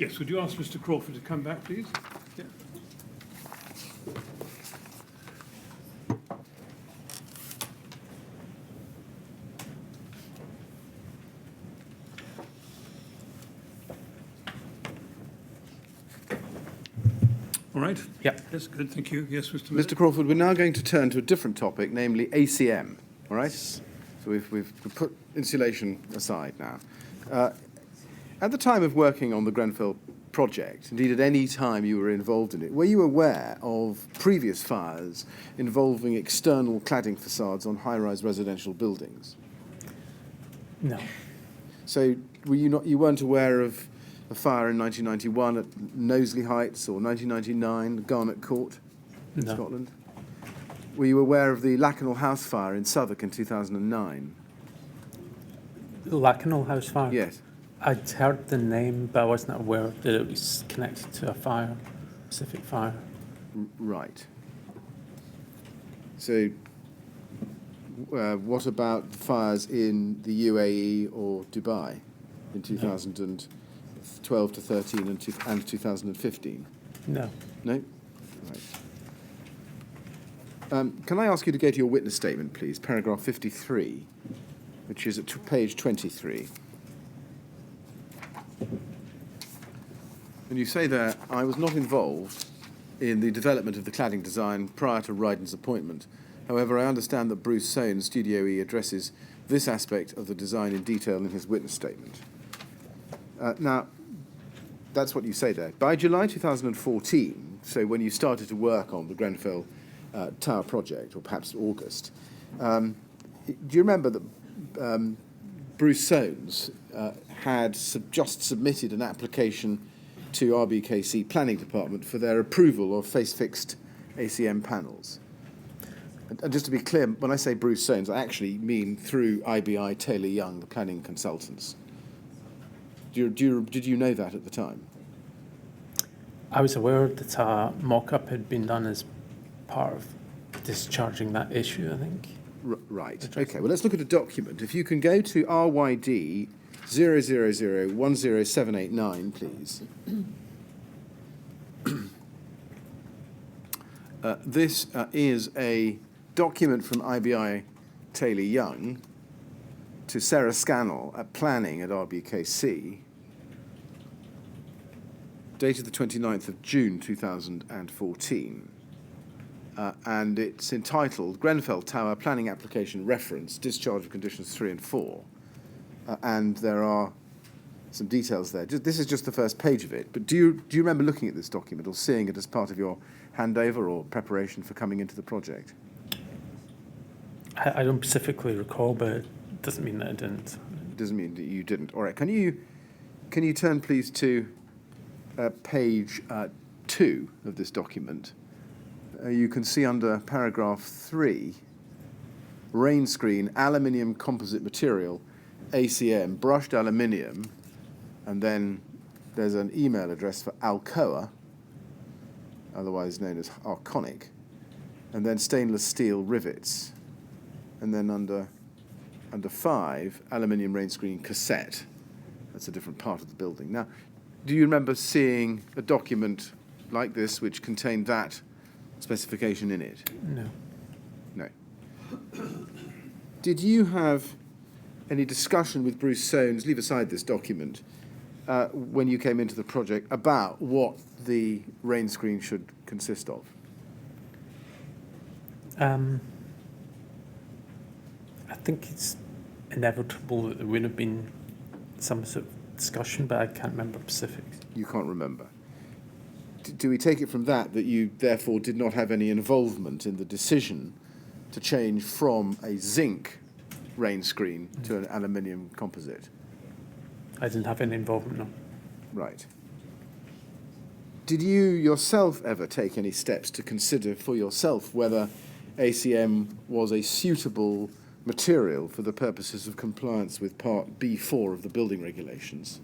Yes, would you ask Mr. Crawford to come back, please? Yeah. All right.
Yeah.
Yes, good, thank you. Yes, Mr.
Mr. Crawford, we're now going to turn to a different topic, namely ACM. All right? So we've put insulation aside now. At the time of working on the Grenfell project, indeed at any time you were involved in it, were you aware of previous fires involving external cladding facades on high-rise residential buildings?
No.
So you weren't aware of a fire in 1991 at Knowsley Heights or 1999 Garnet Court in
No.
Scotland? Were you aware of the Lacanal House fire in Southwark in 2009?
Lacanal House fire?
Yes.
I'd heard the name, but I wasn't aware that it was connected to a fire, specific fire.
Right. So what about the fires in the UAE or Dubai in 2012 to 13 and 2015?
No.
No? Right. Can I ask you to go to your witness statement, please, paragraph 53, which is at page 23. And you say there, I was not involved in the development of the cladding design prior to Ryden's appointment. However, I understand that Bruce Soane, Studio E, addresses this aspect of the design in detail in his witness statement. Now, that's what you say there. By July 2014, so when you started to work on the Grenfell Tower project, or perhaps August, do you remember that Bruce Soanes had just submitted an application to RBKC Planning Department for their approval of face-fixed ACM panels? And just to be clear, when I say Bruce Soanes, I actually mean through IBI Taylor Young, the planning consultants. Did you know that at the time?
I was aware that a mock-up had been done as part of discharging that issue, I think.
Right. Okay, well, let's look at a document. If you can go to RYD 000-10789, please. This is a document from IBI Taylor Young to Sarah Scannell at Planning at RBKC, dated the 29th of June 2014. And it's entitled Grenfell Tower Planning Application Reference, Discharge of Conditions 3 and 4. And there are some details there. This is just the first page of it, but do you remember looking at this document or seeing it as part of your handover or preparation for coming into the project?
I don't specifically recall, but it doesn't mean that I didn't.
It doesn't mean that you didn't. All right, can you turn, please, to page 2 of this document? You can see under paragraph 3, rain screen, aluminium composite material, ACM, brushed aluminium, and then there's an email address for Alcoa, otherwise known as Arconic, and then stainless steel rivets, and then under 5, aluminium rain screen cassette. That's a different part of the building. Now, do you remember seeing a document like this which contained that specification in it?
No.
No. Did you have any discussion with Bruce Soanes, leave aside this document, when you came into the project about what the rain screen should consist of?
I think it's inevitable that there would have been some sort of discussion, but I can't remember specifics.
You can't remember. Do we take it from that you therefore did not have any involvement in the decision to change from a zinc rain screen to an aluminium composite?
I didn't have any involvement, no.
Right. Did you yourself ever take any steps to consider for yourself whether ACM was a suitable material for the purposes of compliance with Part B4 of the building regulations?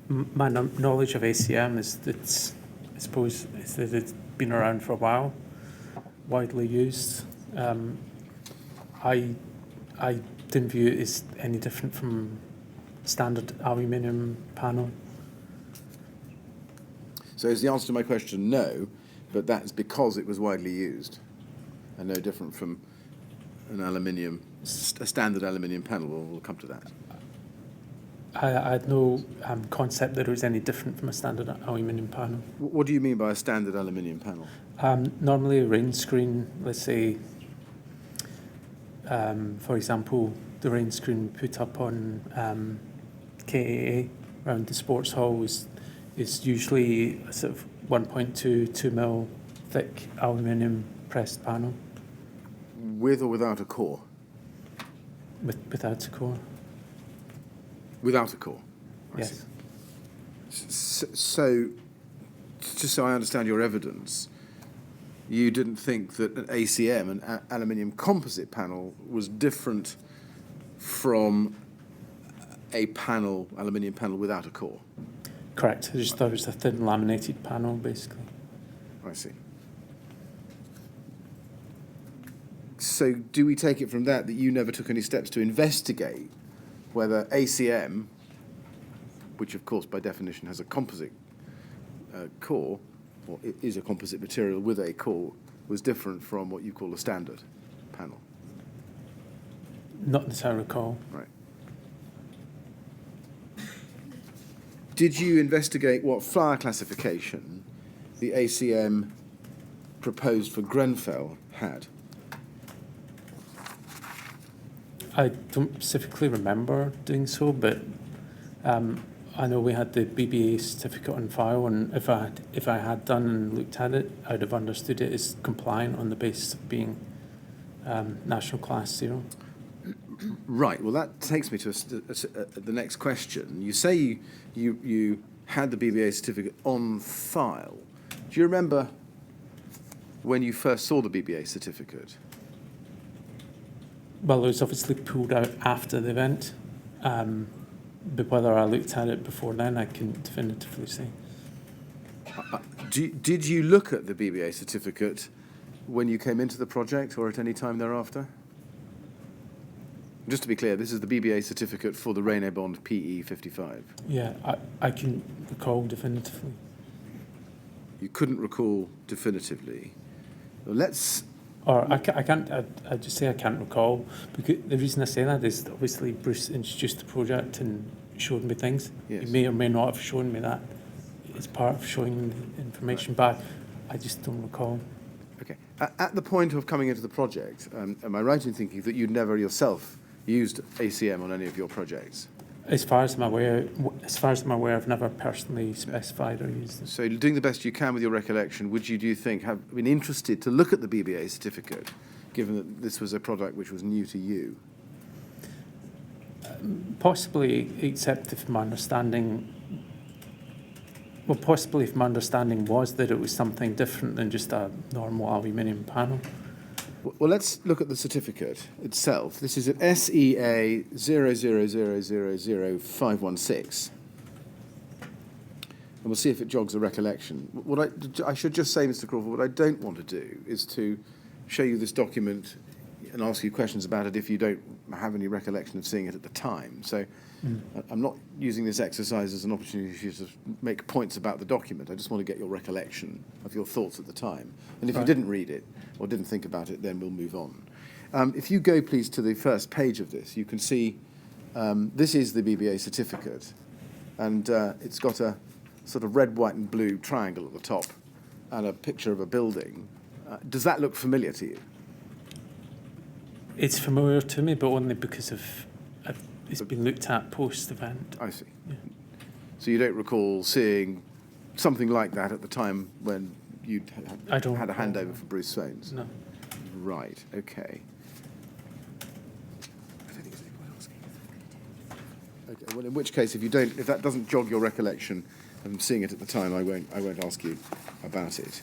My knowledge of ACM is that I suppose is that it's been around for a while, widely used. I didn't view it as any different from standard aluminium panel.
So is the answer to my question no, but that's because it was widely used and no different from a standard aluminium panel? We'll come to that.
I had no concept that it was any different from a standard aluminium panel.
What do you mean by a standard aluminium panel?
Normally a rain screen, let's say, for example, the rain screen put up on KAA around the sports hall is usually a sort of 1.2, 2 mil thick aluminium pressed panel.
With or without a core?
Without a core.
Without a core? I
Yes.
see. So, just so I understand your evidence, you didn't think that an ACM, an aluminium composite panel, was different from a aluminium panel without a core?
Correct. I just thought it was a thin laminated panel, basically.
I see. So do we take it from that you never took any steps to investigate whether ACM, which of course by definition has a composite core, or it is a composite material with a core, was different from what you call a standard panel?
Not that I recall.
Right. Did you investigate what flower classification the ACM proposed for Grenfell had?
I don't specifically remember doing so, but I know we had the BBA certificate on file, and if I had done and looked at it, I'd have understood it as compliant on the basis of being National Class 0.
Right. Well, that takes me to the next question. You say you had the BBA certificate on file. Do you remember when you first saw the BBA certificate?
Well, it was obviously pulled out after the event, but whether I looked at it before then, I can definitively say.
Did you look at the BBA certificate when you came into the project or at any time thereafter? Just to be clear, this is the BBA certificate for the René Bond PE 55.
Yeah, I can recall definitively.
You couldn't recall definitively. Well, let's...
Or I can't. I just say I can't recall, because the reason I say that is that obviously Bruce introduced the project and showed me things.
Yes.
He may or may not have shown me that. It's part of showing the information, but I just don't recall.
Okay. At the point of coming into the project, am I right in thinking that you'd never yourself used ACM on any of your projects?
As far as I'm aware, I've never personally specified or used it.
So doing the best you can with your recollection, would you, do you think, have been interested to look at the BBA certificate, given that this was a product which was new to you?
Possibly, except if my understanding... Well, possibly if my understanding was that it was something different than just a normal aluminium panel.
Well, let's look at the certificate itself. This is an SEA 0000516. And we'll see if it jogs a recollection. What I should just say, Mr. Crawford, what I don't want to do is to show you this document and ask you questions about it if you don't have any recollection of seeing it at the time. So I'm not using this exercise as an opportunity for you to make points about the document. I just want to get your recollection of your thoughts at the time. And if you didn't read it or didn't think about it, then we'll move on. If you go, please, to the first page of this, you can see this is the BBA certificate. And it's got a sort of red, white, and blue triangle at the top and a picture of a building. Does that look familiar to you?
It's familiar to me, but only because of it's been looked at post-event.
I see.
Yeah.
So you don't recall seeing something like that at the time when you
I don't
had a
recall.
handover for Bruce Swains?
No.
Right, okay. Okay, well, in which case, if that doesn't jog your recollection of seeing it at the time, I won't ask you about it.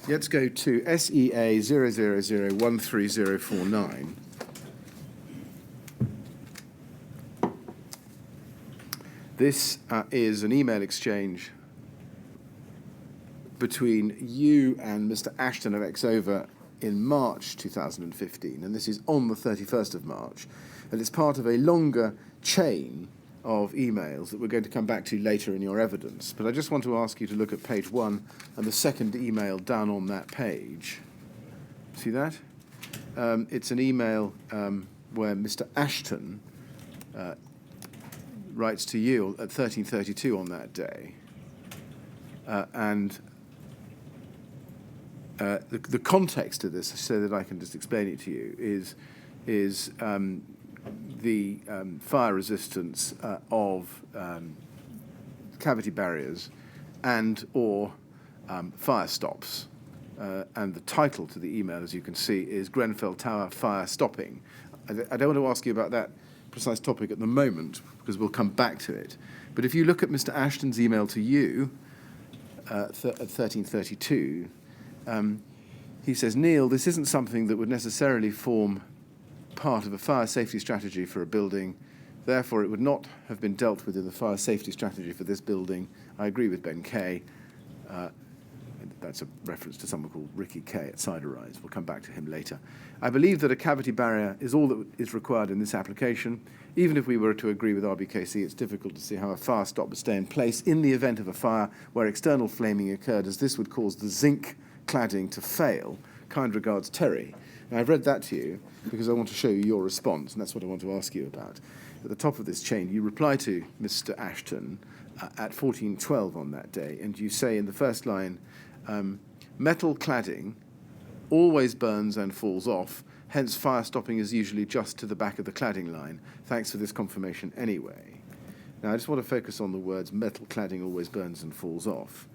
Let's go to SEA 000130049. This is an email exchange between you and Mr. Ashton of Exova in March 2015, and this is on the 31st of March, and it's part of a longer chain of emails that we're going to come back to later in your evidence. But I just want to ask you to look at page 1 and the second email down on that page. See that? It's an email where Mr. Ashton writes to you at 13:32 on that day. And the context of this, so that I can just explain it to you, is the fire resistance of cavity barriers and or fire stops. And the title to the email, as you can see, is Grenfell Tower Fire Stopping. I don't want to ask you about that precise topic at the moment, because we'll come back to it. But if you look at Mr. Ashton's email to you at 13:32, he says, Neil, this isn't something that would necessarily form part of a fire safety strategy for a building. Therefore, it would not have been dealt with in the fire safety strategy for this building. I agree with Ben Kay. That's a reference to someone called Ricky Kay at Siderise. We'll come back to him later. I believe that a cavity barrier is all that is required in this application. Even if we were to agree with RBKC, it's difficult to see how a fire stop would stay in place in the event of a fire where external flaming occurred, as this would cause the zinc cladding to fail. Kind regards, Terry. Now, I've read that to you because I want to show you your response, and that's what I want to ask you about. At the top of this chain, you reply to Mr. Ashton at 14:12 on that day, and you say in the first line, metal cladding always burns and falls off, hence fire stopping is usually just to the back of the cladding line. Thanks for this confirmation anyway. Now, I just want to focus on the words metal cladding always burns and falls off.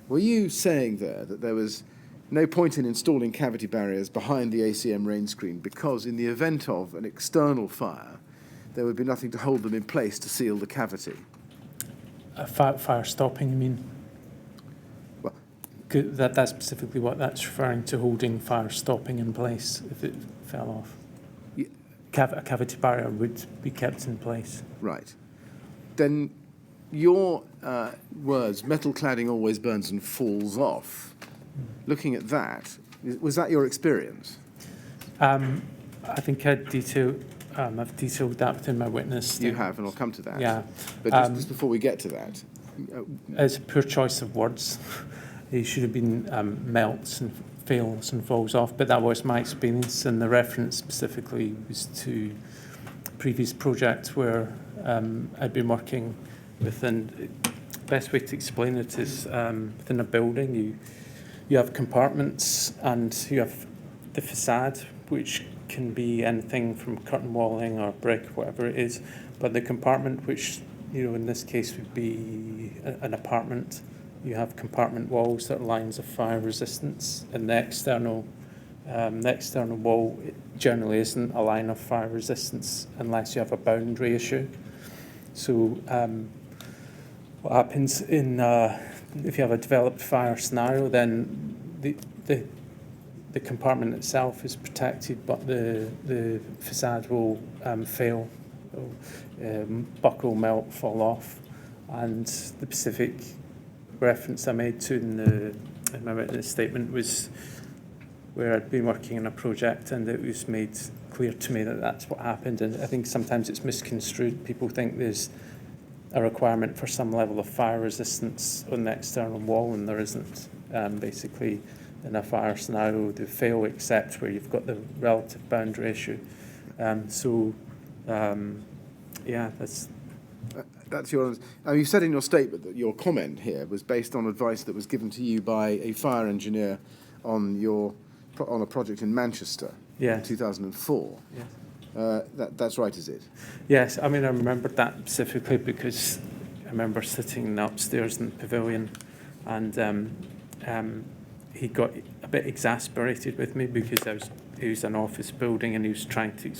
Were you saying there that there was no point in installing cavity barriers behind the ACM rain screen because in the event of an external fire, there would be nothing to hold them in place to seal the cavity?
Fire stopping, you mean?
Well,
That's specifically what that's referring to, holding fire stopping in place if it fell off.
Yeah.
A cavity barrier would be kept in place.
Right. Then your words, metal cladding always burns and falls off, looking at that, was that your experience?
I think I've detailed that within my witness
You
statement.
have, and I'll come to that.
Yeah.
But just before we get to that,
It's a poor choice of words. It should have been melts and fails and falls off, but that was my experience, and the reference specifically was to a previous project where I'd been working within, best way to explain it is within a building you have compartments and you have the facade, which can be anything from curtain walling or brick, whatever it is, but the compartment, which in this case would be an apartment, you have compartment walls that are lines of fire resistance, and the external wall generally isn't a line of fire resistance unless you have a boundary issue. So what happens if you have a developed fire scenario, then the compartment itself is protected, but the facade will fail, buckle, melt, fall off. And the specific reference I made to in my witness statement was where I'd been working on a project, and it was made clear to me that that's what happened. And I think sometimes it's misconstrued. People think there's a requirement for some level of fire resistance on the external wall, and there isn't. Basically, in a fire scenario, they fail except where you've got the relative boundary issue.
that's your. You said in your statement that your comment here was based on advice that was given to you by a fire engineer on a project in Manchester in 2004.
Yes.
That's right, is it?
Yes, I mean, I remembered that specifically because I remember sitting upstairs in the pavilion, and he got a bit exasperated with me because it was an office building, and he was trying to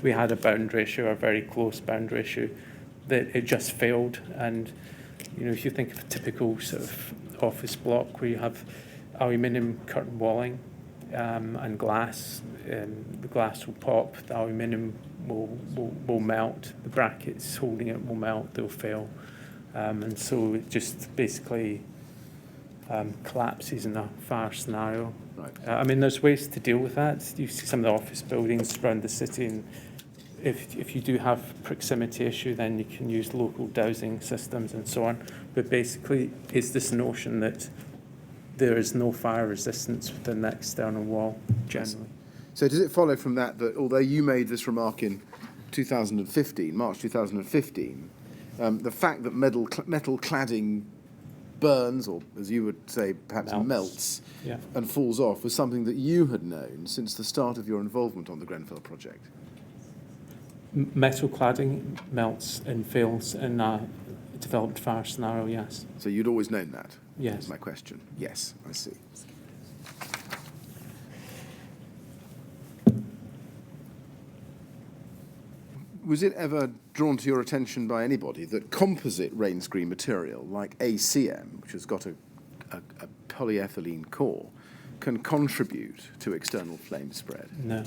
we had a boundary issue, a very close boundary issue, that it just failed. And if you think of a typical sort of office block where you have aluminium curtain walling and glass, the glass will pop, the aluminium will melt, the brackets holding it will melt, they'll fail. And so it just basically collapses in a fire scenario.
Right.
I mean, there's ways to deal with that. You see some of the office buildings around the city, and if you do have proximity issue, then you can use local dowsing systems and so on. But basically, it's this notion that there is no fire resistance within the external wall generally.
So does it follow from that that although you made this remark in 2015, March 2015, the fact that metal cladding burns, or as you would say, perhaps melts
Yeah.
and falls off, was something that you had known since the start of your involvement on the Grenfell project?
Metal cladding melts and fails in a developed fire scenario, yes.
So you'd always known that?
Yes.
Is my question. Yes, I see. Was it ever drawn to your attention by anybody that composite rain screen material like ACM, which has got a polyethylene core, can contribute to external flame spread?
No.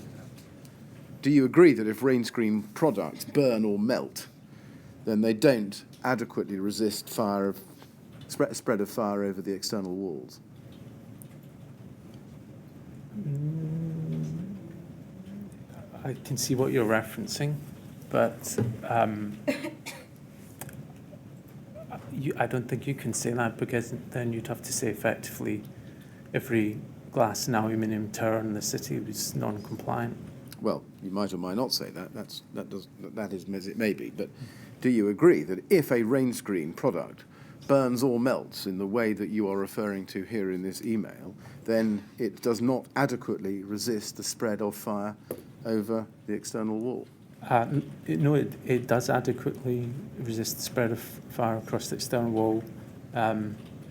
Do you agree that if rain screen products burn or melt, then they don't adequately resist spread of fire over the external walls?
I can see what you're referencing, but I don't think you can say that, because then you'd have to say effectively every glass and aluminium tower in the city was non-compliant.
Well, you might or might not say that. That is as it may be. But do you agree that if a rain screen product burns or melts in the way that you are referring to here in this email, then it does not adequately resist the spread of fire over the external wall?
No, it does adequately resist the spread of fire across the external wall,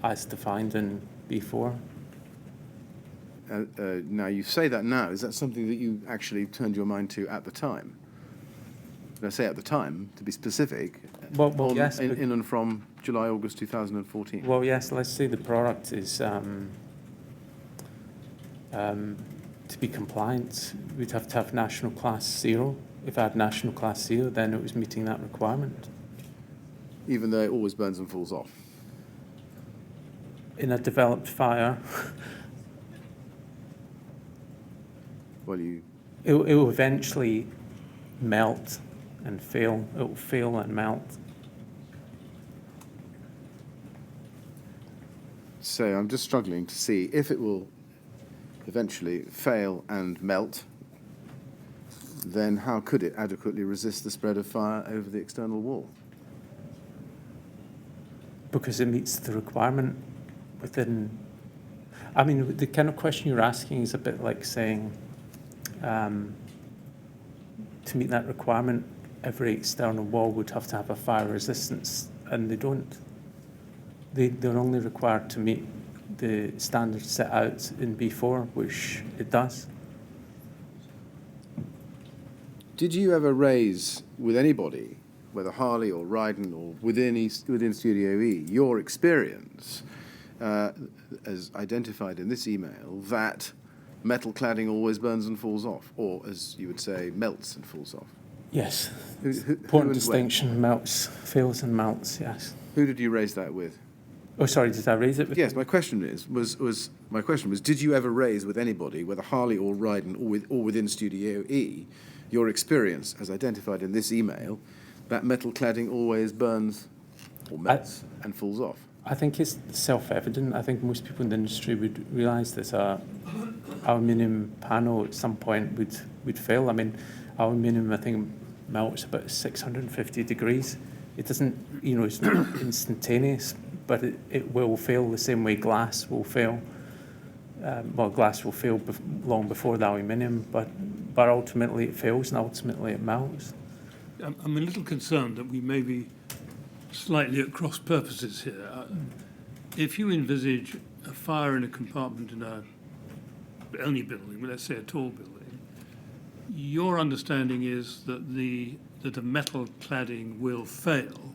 as defined in B4.
Now, you say that now. Is that something that you actually turned your mind to at the time? And I say at the time, to be specific,
Well, yes.
in and from July, August 2014.
Well, yes, let's say the product is, to be compliant, we'd have to have national class 0. If I had national class 0, then it was meeting that requirement.
Even though it always burns and falls off?
In a developed fire,
Well,
it will eventually melt and fail. It will fail and melt.
So I'm just struggling to see if it will eventually fail and melt, then how could it adequately resist the spread of fire over the external wall?
Because it meets the requirement within. I mean, the kind of question you're asking is a bit like saying, to meet that requirement, every external wall would have to have a fire resistance, and they don't. They're only required to meet the standards set out in B4, which it does.
Did you ever raise with anybody, whether Harley or Ryden or within Studio E, your experience, as identified in this email, that metal cladding always burns and falls off, or as you would say, melts and falls off?
Yes.
Who
Important
and
distinction: melts, fails, and melts. Yes.
Who did you raise that with?
Oh, sorry. Did I raise it with?
Yes. My question was: did you ever raise with anybody, whether Harley or Ryden or within Studio E, your experience, as identified in this email, that metal cladding always burns or melts and falls off?
I think it's self-evident. I think most people in the industry would realise that a aluminium panel at some point would fail. I mean, aluminium, I think, melts about 650 degrees. It doesn't, it's not instantaneous, but it will fail the same way glass will fail. Glass will fail long before the aluminium, but ultimately it fails and ultimately it melts.
I'm a little concerned that we may be slightly at cross purposes here. If you envisage a fire in a compartment in any building, let's say a tall building, your understanding is that that a metal cladding will fail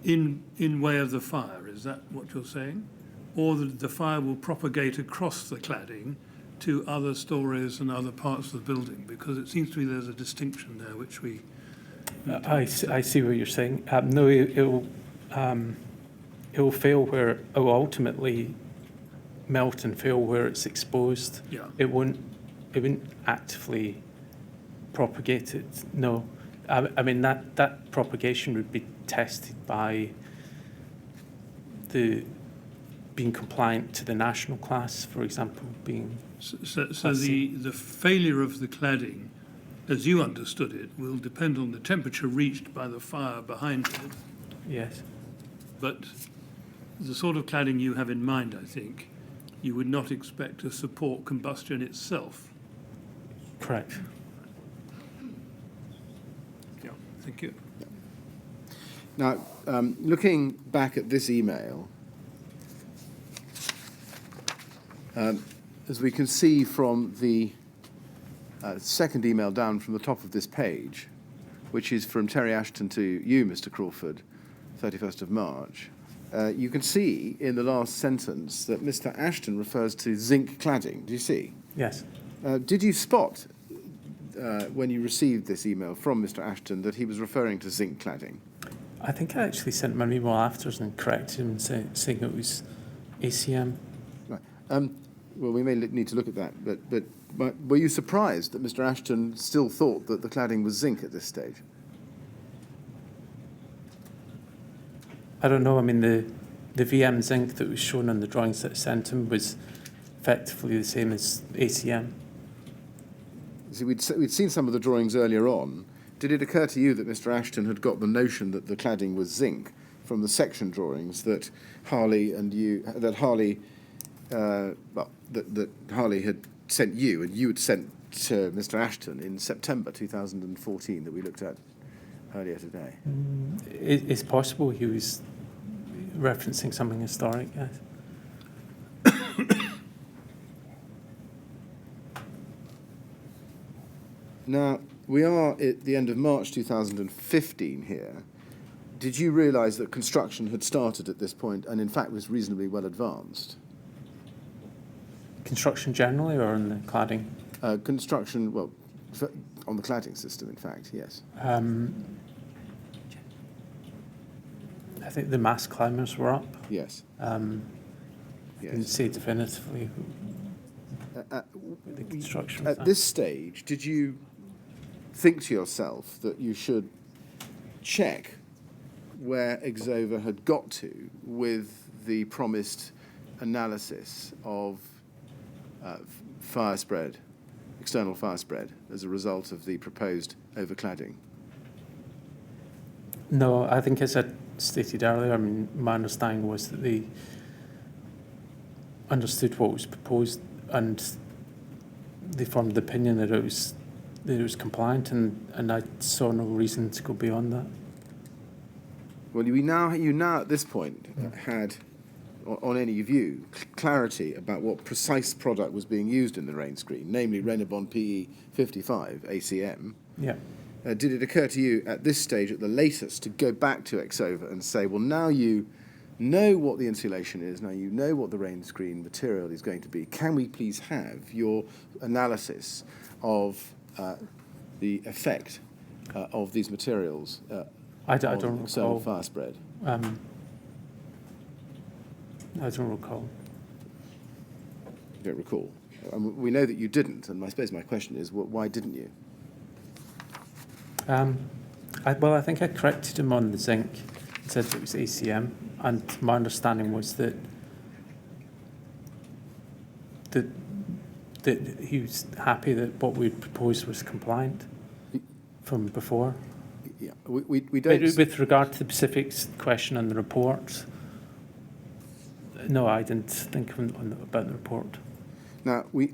in way of the fire. Is that what you're saying? Or that the fire will propagate across the cladding to other stories and other parts of the building? Because it seems to me there's a distinction there which we...
I see what you're saying. No, it will fail where it will ultimately melt and fail where it's exposed.
Yeah.
It won't actively propagate it. No, I mean that propagation would be tested by being compliant to the national class, for example, being.
So the failure of the cladding, as you understood it, will depend on the temperature reached by the fire behind it.
Yes.
But the sort of cladding you have in mind, I think, you would not expect to support combustion itself.
Correct.
Yeah, thank you.
Now, looking back at this email, as we can see from the second email down from the top of this page, which is from Terry Ashton to you, Mr. Crawford, 31st of March, you can see in the last sentence that Mr. Ashton refers to zinc cladding. Do you see?
Yes.
Did you spot, when you received this email from Mr. Ashton, that he was referring to zinc cladding?
I think I actually sent him an email afterwards and corrected him saying it was ACM.
Right. Well, we may need to look at that, but were you surprised that Mr. Ashton still thought that the cladding was zinc at this stage?
I don't know. I mean, the VM zinc that was shown on the drawings that I sent him was effectively the same as ACM.
See, we'd seen some of the drawings earlier on. Did it occur to you that Mr. Ashton had got the notion that the cladding was zinc from the section drawings that Harley and you, that Harley had sent you and you had sent to Mr. Ashton in September 2014 that we looked at earlier today?
It's possible he was referencing something historic, yes.
Now, we are at the end of March 2015 here. Did you realise that construction had started at this point and in fact was reasonably well advanced?
Construction generally or in the cladding?
Construction, well, on the cladding system, in fact, yes.
I think the mass climbers were up.
Yes.
Didn't
Yes.
say definitively the construction was
At
that.
this stage, did you think to yourself that you should check where Exova had got to with the promised analysis of fire spread, external fire spread, as a result of the proposed overcladding?
No, I think as I stated earlier, I mean, my understanding was that they understood what was proposed and they formed the opinion that it was compliant, and I saw no reason to go beyond that.
Well, you now at this point had, on any view, clarity about what precise product was being used in the rain screen, namely Renabon PE 55 ACM.
Yeah.
Did it occur to you at this stage, at the latest, to go back to Exova and say, well, now you know what the insulation is, now you know what the rain screen material is going to be, can we please have your analysis of the effect of these materials
I don't
on external
recall.
fire spread?
I don't recall.
You don't recall? We know that you didn't, and I suppose my question is, why didn't you?
Well, I think I corrected him on the zinc and said it was ACM, and my understanding was that he was happy that what we'd proposed was compliant from before.
Yeah, we don't.
With regard to the specific question on the report, no, I didn't think about the report.
Now, we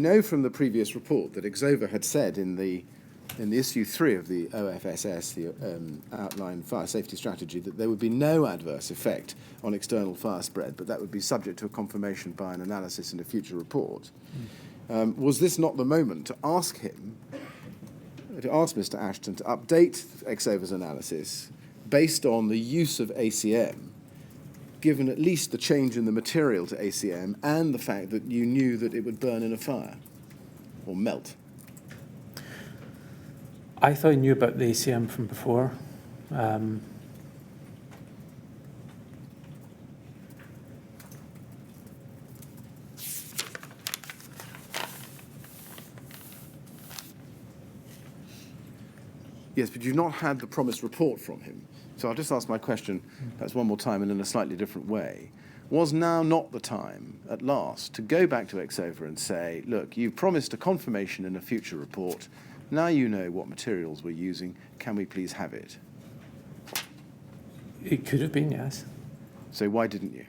know from the previous report that Exova had said in the issue 3 of the OFSS, the outline fire safety strategy, that there would be no adverse effect on external fire spread, but that would be subject to a confirmation by an analysis in a future report. Was this not the moment to ask Mr. Ashton to update Exova's analysis based on the use of ACM, given at least the change in the material to ACM and the fact that you knew that it would burn in a fire or melt?
I thought I knew about the ACM from before.
Yes, but you've not had the promised report from him. So I'll just ask my question perhaps one more time and in a slightly different way. Was now not the time, at last, to go back to Exova and say, look, you've promised a confirmation in a future report. Now you know what materials we're using. Can we please have it?
It could have been, yes.
So why didn't you?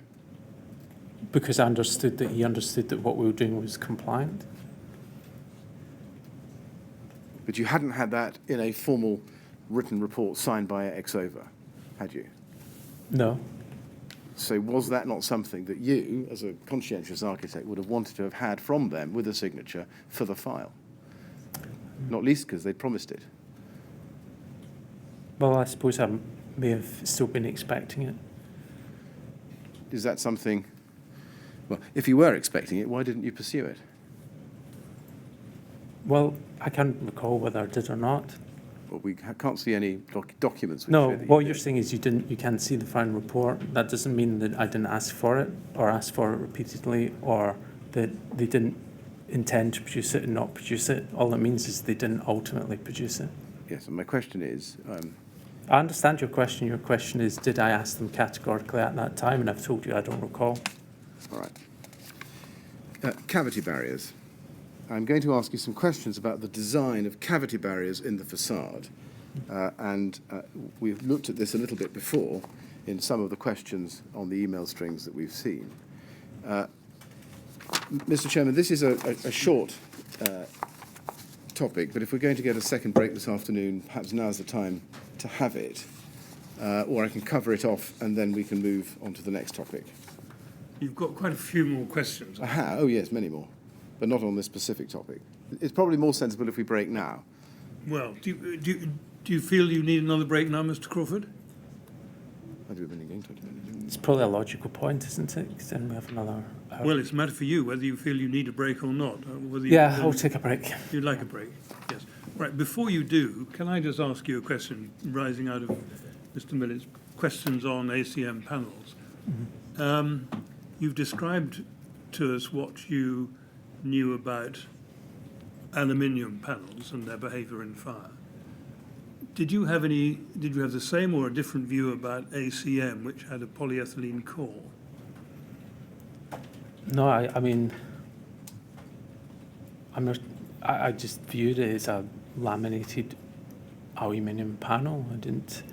Because he understood that what we were doing was compliant.
But you hadn't had that in a formal written report signed by Exova, had you?
No.
So was that not something that you, as a conscientious architect, would have wanted to have had from them with a signature for the file? Not least because they'd promised it.
Well, I suppose I may have still been expecting it.
Is that something... Well, if you were expecting it, why didn't you pursue it?
Well, I can't recall whether I did or not.
Well, we can't see any documents. Which
No,
show that
what
you
you're
did.
saying is you can't see the final report. That doesn't mean that I didn't ask for it, or ask for it repeatedly, or that they didn't intend to produce it and not produce it. All it means is they didn't ultimately produce it.
Yes, and my question is...
I understand your question. Your question is, did I ask them categorically at that time? And I've told you I don't recall.
all right. Cavity barriers. I'm going to ask you some questions about the design of cavity barriers in the facade. We've looked at this a little bit before in some of the questions on the email strings that we've seen. Mr. Chairman, this is a short topic, but if we're going to get a second break this afternoon, perhaps now's the time to have it. Or I can cover it off and then we can move on to the next topic.
You've got quite a few more questions.
Aha, oh yes, many more, but not on this specific topic. It's probably more sensible if we break now.
Well, do you feel you need another break now, Mr. Crawford?
I do have been going 20 minutes.
It's probably a logical point, isn't it? Because then we have another hour.
Well, it's a matter for you whether you feel you need a break or not. Whether
Yeah, I'll take a break.
You'd like a break, yes. Right, before you do, can I just ask you a question rising out of Mr. Millett's questions on ACM panels?
Mm-hmm.
You've described to us what you knew about aluminium panels and their behaviour in fire. Did you have the same or a different view about ACM, which had a polyethylene core?
No, I mean, I just viewed it as a laminated aluminium panel. I didn't.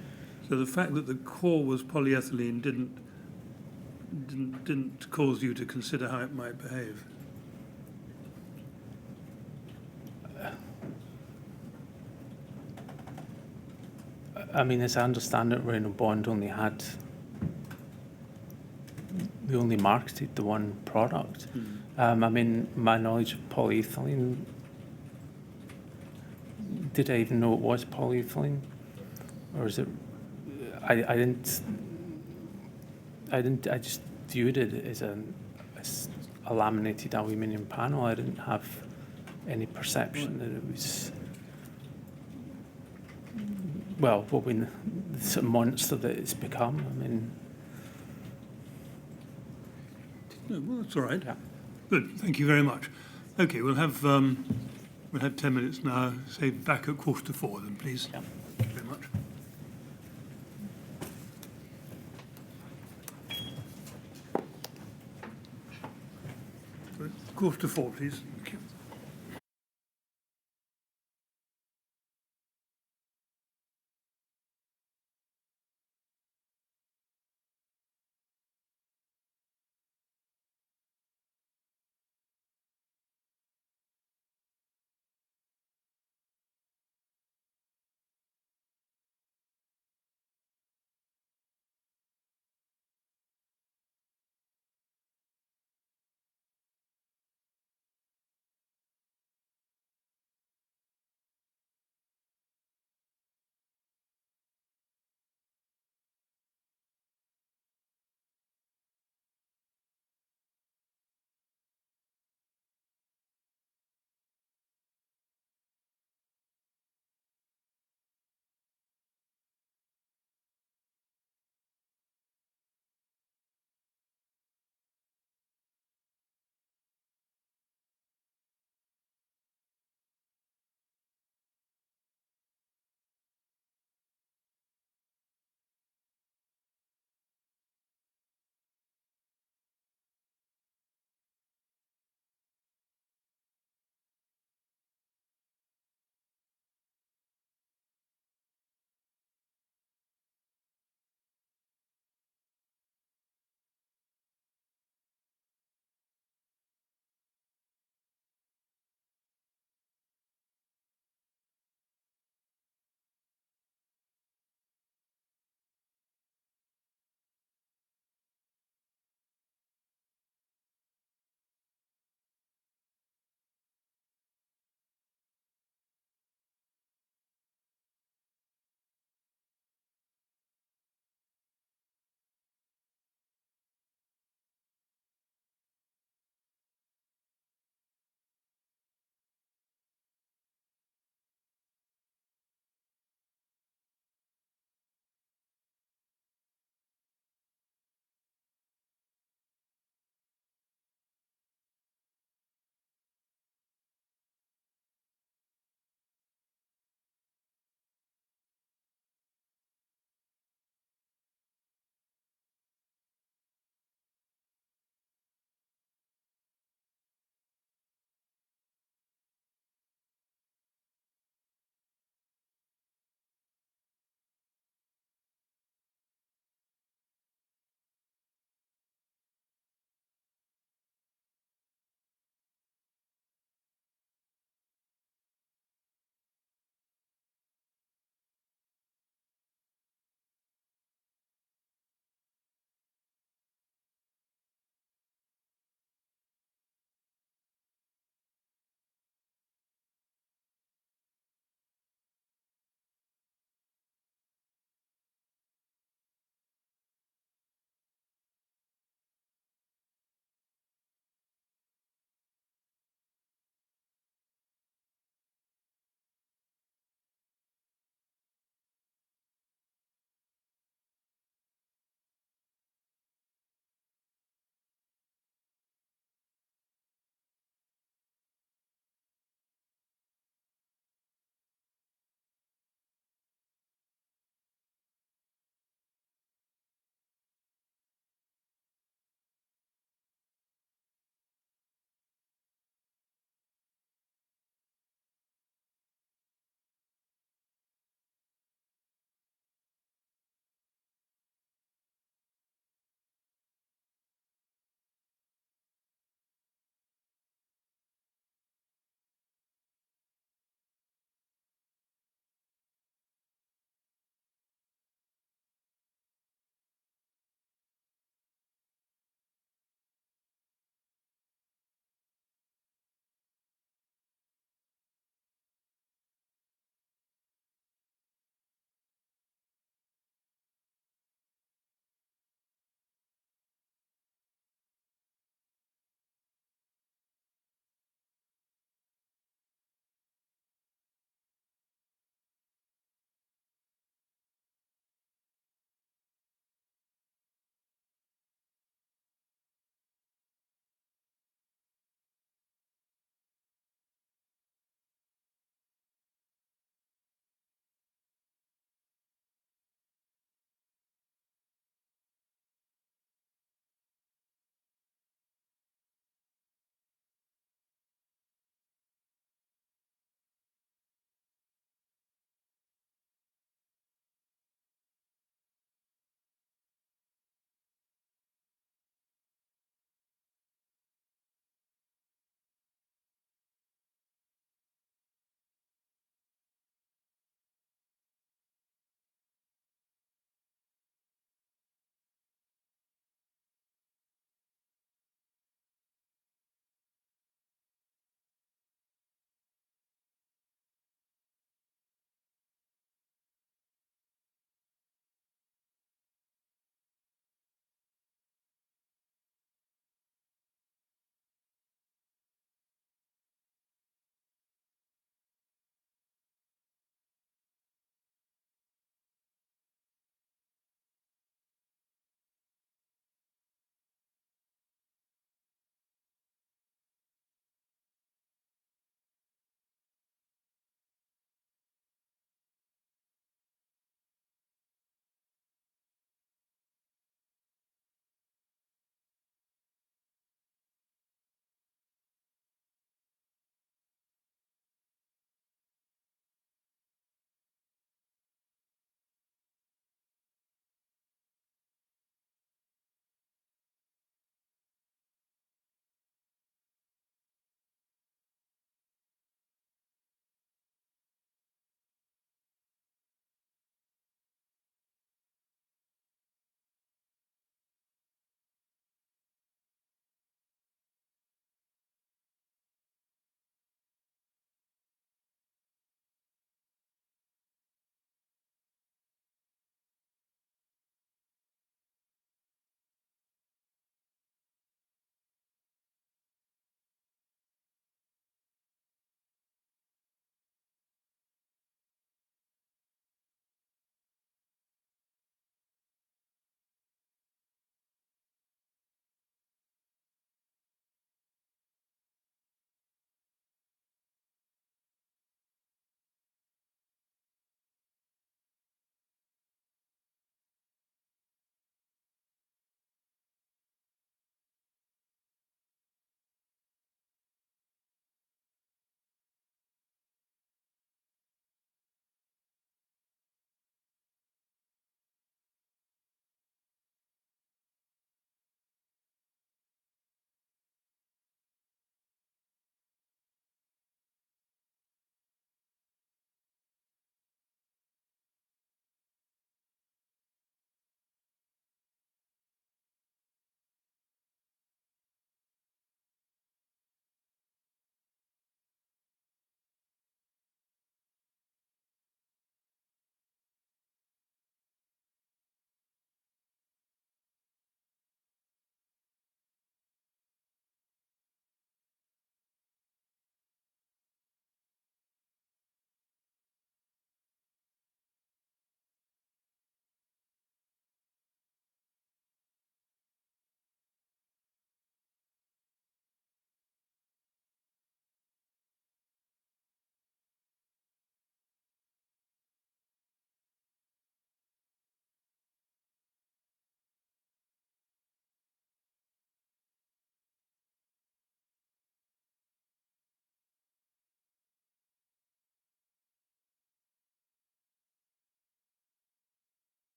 So the fact that the core was polyethylene didn't cause you to consider how it might behave?
I mean, as I understand it, Renault Bond they only marketed the one product. I mean, my knowledge of polyethylene, did I even know it was polyethylene? Or is it, I just viewed it as a laminated aluminium panel. I didn't have any perception that it was, well, the sort of monster that it's become. I mean,
No, well, that's all right.
Yeah.
Good, thank you very much. Okay, we'll have 10 minutes now, say back at 3:45 then, please.
Yeah.
Thank you very much. Good. 3:45, please. Thank you.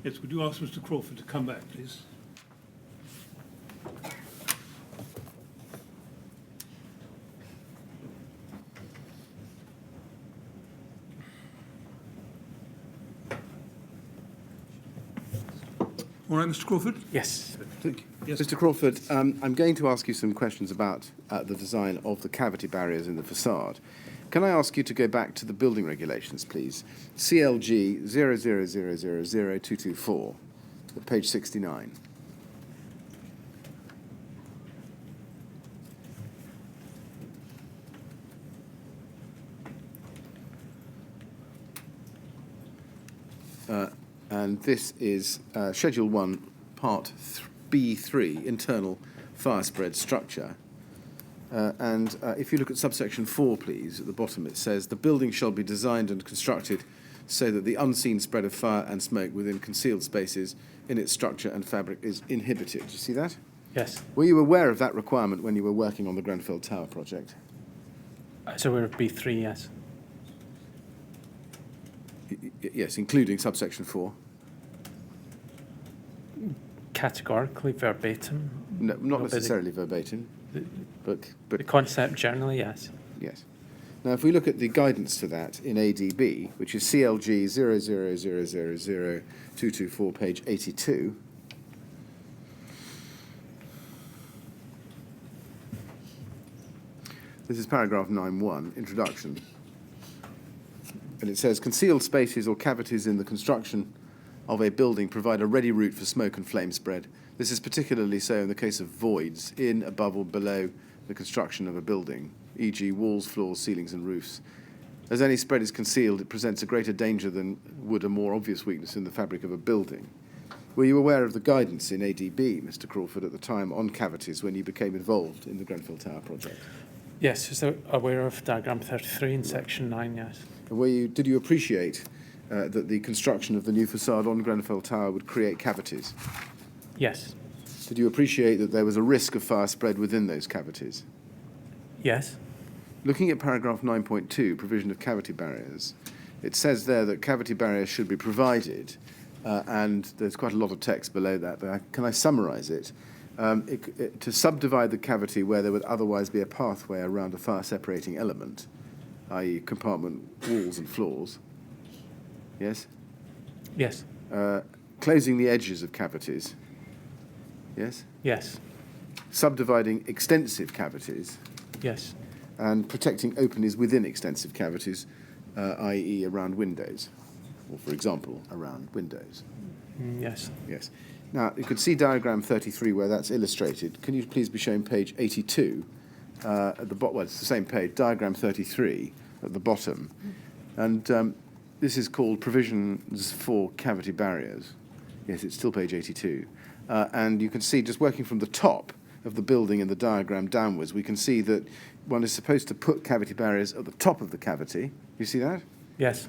Yes, would you ask Mr. Crawford to come back, please? All right, Mr. Crawford?
Yes.
Thank you.
Yes.
Mr. Crawford, I'm going to ask you some questions about the design of the cavity barriers in the facade. Can I ask you to go back to the building regulations, please? CLG 0000224, at page 69. And this is Schedule 1, Part B3, Internal Fire Spread Structure. And if you look at subsection 4, please, at the bottom it says, the building shall be designed and constructed so that the unseen spread of fire and smoke within concealed spaces in its structure and fabric is inhibited. Do you see that?
Yes.
Were you aware of that requirement when you were working on the Grenfell Tower project?
So we're B3, yes.
Yes, including subsection 4.
Categorically, verbatim.
No, not
but
necessarily verbatim, but
The concept generally, yes.
yes. Now, if we look at the guidance to that in ADB, which is CLG 0000224, page 82, this is paragraph 9.1, introduction. And it says, concealed spaces or cavities in the construction of a building provide a ready route for smoke and flame spread. This is particularly so in the case of voids in, above, or below the construction of a building, e.g. walls, floors, ceilings, and roofs. As any spread is concealed, it presents a greater danger than would a more obvious weakness in the fabric of a building. Were you aware of the guidance in ADB, Mr. Crawford, at the time on cavities when you became involved in the Grenfell Tower project?
Yes, was aware of diagram 33 in section 9, yes.
Did you appreciate that the construction of the new facade on Grenfell Tower would create cavities?
Yes.
Did you appreciate that there was a risk of fire spread within those cavities?
Yes.
Looking at paragraph 9.2, provision of cavity barriers, it says there that cavity barriers should be provided, and there's quite a lot of text below that, but can I summarise it? To subdivide the cavity where there would otherwise be a pathway around a fire-separating element, i.e. compartment walls and floors. Yes?
Yes.
Closing the edges of cavities. Yes?
Yes.
Subdividing extensive cavities.
Yes.
And protecting openings within extensive cavities, i.e. around windows, or for example, around windows.
Yes.
Yes. Now, you could see diagram 33 where that's illustrated. Can you please be shown page 82 at the bottom? Well, it's the same page, diagram 33 at the bottom. And this is called provisions for cavity barriers. Yes, it's still page 82. And you can see, just working from the top of the building in the diagram downwards, we can see that one is supposed to put cavity barriers at the top of the cavity. You see that?
Yes.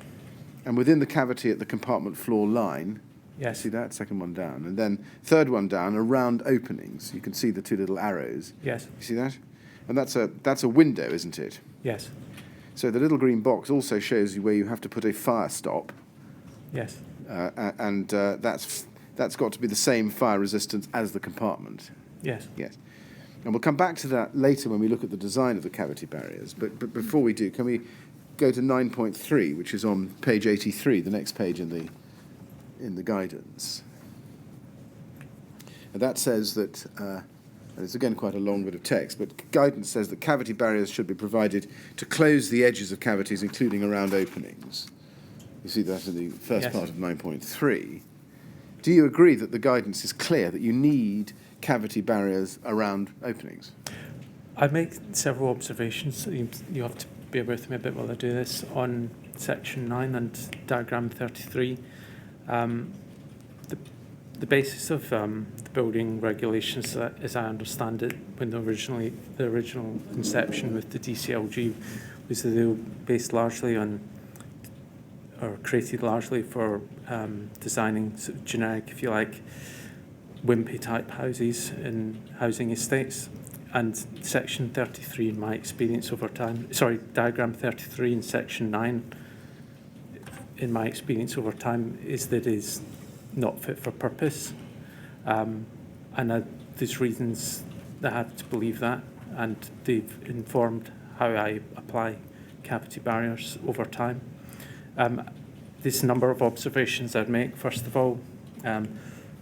And within the cavity at the compartment floor line.
Yes.
See that? Second one down. And then third one down, around openings. You can see the two little arrows.
Yes.
You see that? And that's a window, isn't it?
Yes.
So the little green box also shows you where you have to put a fire stop.
Yes.
And that's got to be the same fire resistance as the compartment.
Yes.
Yes. And we'll come back to that later when we look at the design of the cavity barriers. But before we do, can we go to 9.3, which is on page 83, the next page in the guidance. And that says that, and it's again quite a long bit of text, but guidance says that cavity barriers should be provided to close the edges of cavities, including around openings. You see that in the first part of 9.3. Do you agree that the guidance is clear that you need cavity barriers around openings?
I make several observations. So you have to bear with me a bit while I do this. On section 9 and diagram 33, the basis of the building regulations, as I understand it, when the original conception with the DCLG was that they were based largely on, or created largely for designing sort of generic, if you like, wimpy type houses in housing estates. And section 33, in my experience over time, diagram 33 in section 9, in my experience over time, is that is not fit for purpose. There's reasons that I have to believe that, and they've informed how I apply cavity barriers over time. There's a number of observations I'd make. First of all,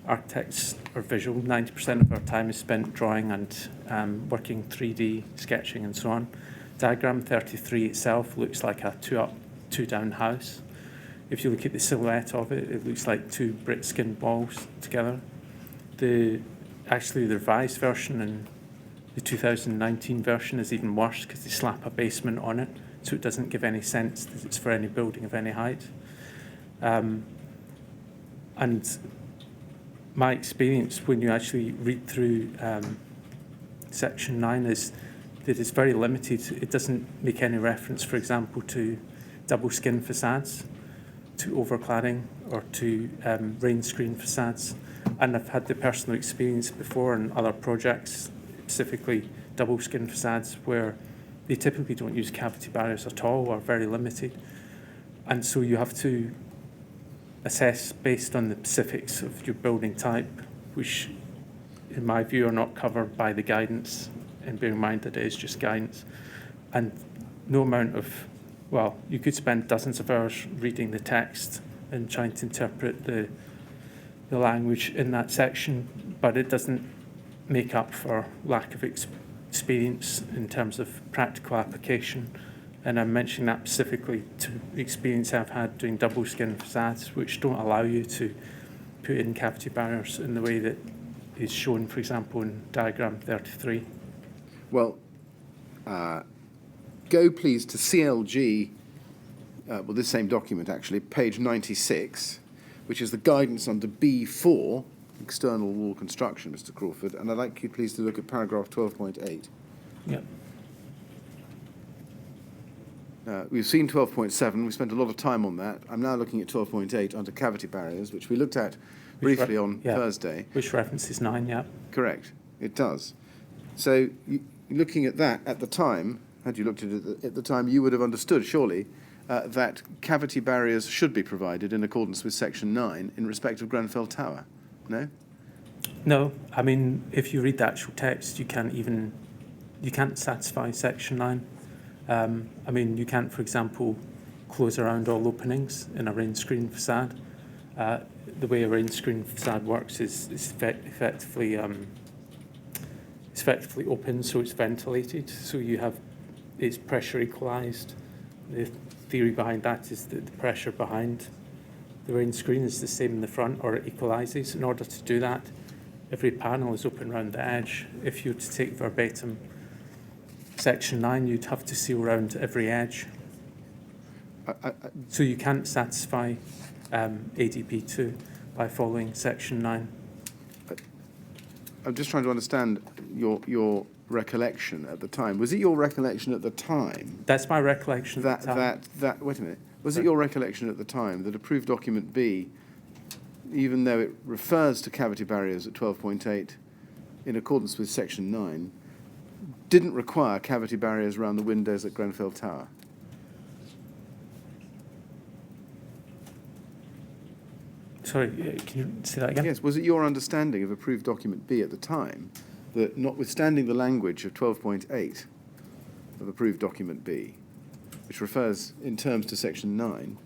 architects are visual. 90% of our time is spent drawing and working 3D, sketching and so on. Diagram 33 itself looks like a 2-up, 2-down house. If you look at the silhouette of it, it looks like 2 brick skin walls together. Actually, the revised version and the 2019 version is even worse because they slap a basement on it, so it doesn't give any sense that it's for any building of any height. And my experience when you actually read through Section 9 is that it's very limited. It doesn't make any reference, for example, to double skin facades, to overcladding, or to rain screen facades. And I've had the personal experience before in other projects, specifically double skin facades, where they typically don't use cavity barriers at all or very limited. And so you have to assess based on the specifics of your building type, which in my view are not covered by the guidance, and bear in mind that it is just guidance. And no amount of, well, you could spend dozens of hours reading the text and trying to interpret the language in that section, but it doesn't make up for lack of experience in terms of practical application. And I'm mentioning that specifically to the experience I've had doing double skin facades, which don't allow you to put in cavity barriers in the way that is shown, for example, in diagram 33.
Well, go please to CLG, this same document actually, page 96, which is the guidance under B4, external wall construction, Mr. Crawford, and I'd like you please to look at paragraph 12.8.
Yep.
We've seen 12.7, we spent a lot of time on that. I'm now looking at 12.8 under cavity barriers, which we looked at briefly on Thursday.
Which references 9, yeah.
Correct, it does. So looking at that at the time, had you looked at it at the time, you would have understood, surely, that cavity barriers should be provided in accordance with Section 9 in respect of Grenfell Tower, no?
No, I mean, if you read the actual text, you can't satisfy Section 9. I mean, you can't, for example, close around all openings in a rain screen facade. The way a rain screen facade works is effectively open, so it's ventilated, so it's pressure equalised. The theory behind that is that the pressure behind the rain screen is the same in the front, or it equalises. In order to do that, every panel is open around the edge. If you were to take verbatim Section 9, you'd have to seal around every edge. So you can't satisfy ADP 2 by following Section 9.
I'm just trying to understand your recollection at the time. Was it your recollection at the time?
That's my recollection at the time.
Wait a minute. Was it your recollection at the time that approved document B, even though it refers to cavity barriers at 12.8 in accordance with Section 9, didn't require cavity barriers around the windows at Grenfell Tower?
Sorry, can you say that again?
Yes. Was it your understanding of approved document B at the time that, notwithstanding the language of 12.8 of approved document B, which refers in terms to Section 9,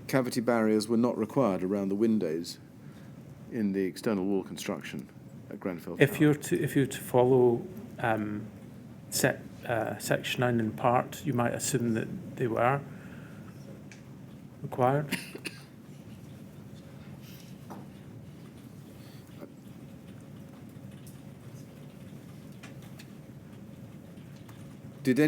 cavity barriers were not required around the windows in the external wall construction at Grenfell Tower?
If you're to follow Section 9 in part, you might assume that they were required.
Did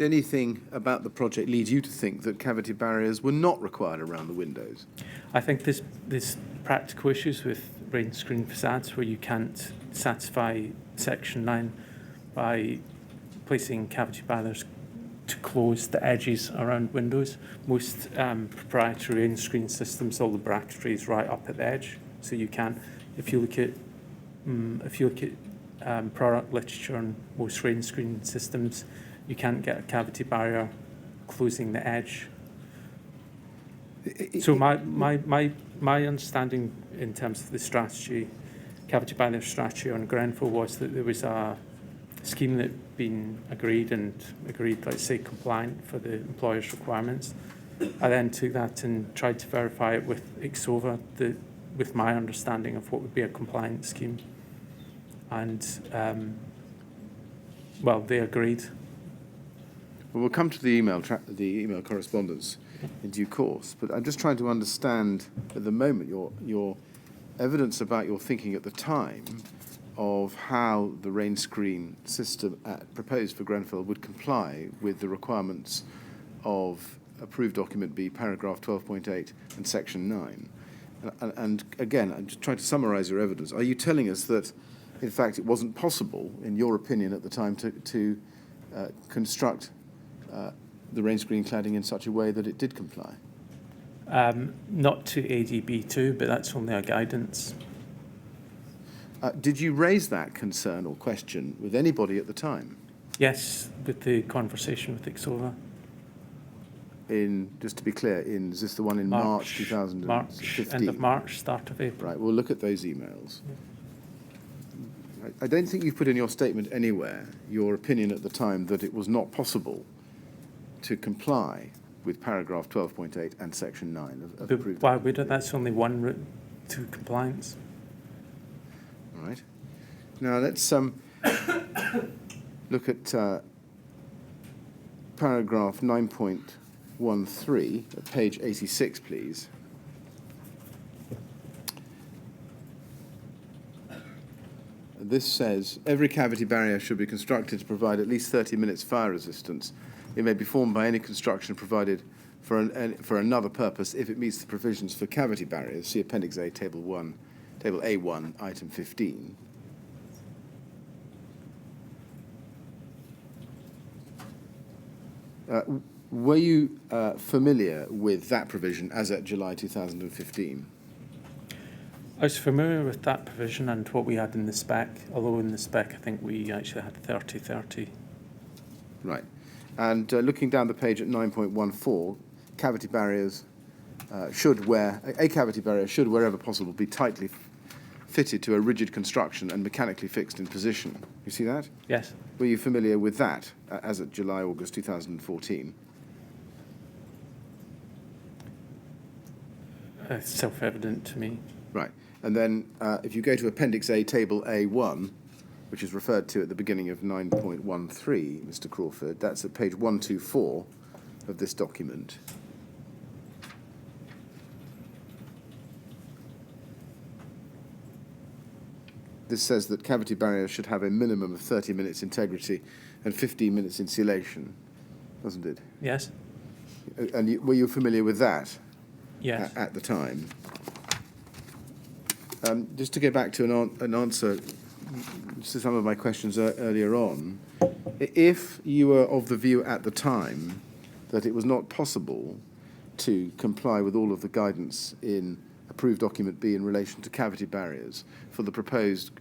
anything about the project lead you to think that cavity barriers were not required around the windows?
I think there's practical issues with rain screen facades where you can't satisfy Section 9 by placing cavity barriers to close the edges around windows. Most proprietary rain screen systems, all the bracketry is right up at the edge, so you can. If you look at product literature on most rain screen systems, you can't get a cavity barrier closing the edge. So my My understanding in terms of the strategy, cavity barrier strategy on Grenfell, was that there was a scheme that had been agreed, let's say, compliant for the employer's requirements. I then took that and tried to verify it with Ixova, with my understanding of what would be a compliant scheme. And, well, they agreed.
Well, we'll come to the email correspondence in due course, but I'm just trying to understand at the moment your evidence about your thinking at the time of how the rain screen system proposed for Grenfell would comply with the requirements of approved document B, paragraph 12.8 and section 9. And again, I'm just trying to summarise your evidence. Are you telling us that, in fact, it wasn't possible, in your opinion at the time, to construct the rain screen cladding in such a way that it did comply?
Not to ADB2, but that's only a guidance.
Did you raise that concern or question with anybody at the time?
Yes, with the conversation with Ixova.
Just to be clear, is this the one in March 2015?
March, end of March, start of April.
Right, we'll look at those emails. Yeah. I don't think you've put in your statement anywhere your opinion at the time that it was not possible to comply with paragraph 12.8 and section 9 of approved.
Why would it? That's only one route to compliance.
All right. Now let's look at paragraph 9.13 at page 86, please. This says, every cavity barrier should be constructed to provide at least 30 minutes fire resistance. It may be formed by any construction provided for another purpose if it meets the provisions for cavity barriers. See Appendix A, Table A1, Item 15. Were you familiar with that provision as at July 2015?
I was familiar with that provision and what we had in the spec, although in the spec I think we actually had 30-30.
Right. And looking down the page at 9.14, cavity barriers a cavity barrier should, wherever possible, be tightly fitted to a rigid construction and mechanically fixed in position. You see that?
Yes.
Were you familiar with that as at July, August 2014?
It's self-evident to me.
Right. And then if you go to Appendix A, Table A1, which is referred to at the beginning of 9.13, Mr. Crawford, that's at page 124 of this document. This says that cavity barriers should have a minimum of 30 minutes integrity and 15 minutes insulation, doesn't it?
Yes.
And were you familiar with that?
Yes.
At the time? Just to go back to an answer to some of my questions earlier on, if you were of the view at the time that it was not possible to comply with all of the guidance in approved document B in relation to cavity barriers for the proposed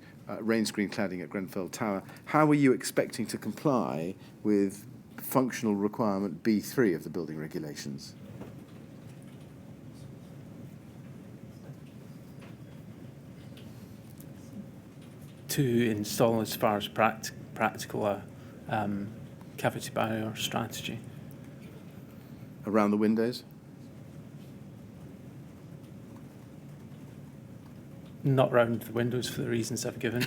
rain screen cladding at Grenfell Tower, how were you expecting to comply with functional requirement B3 of the building regulations?
To install as far as practical a cavity barrier strategy.
Around the windows?
Not round the windows for the reasons I've given.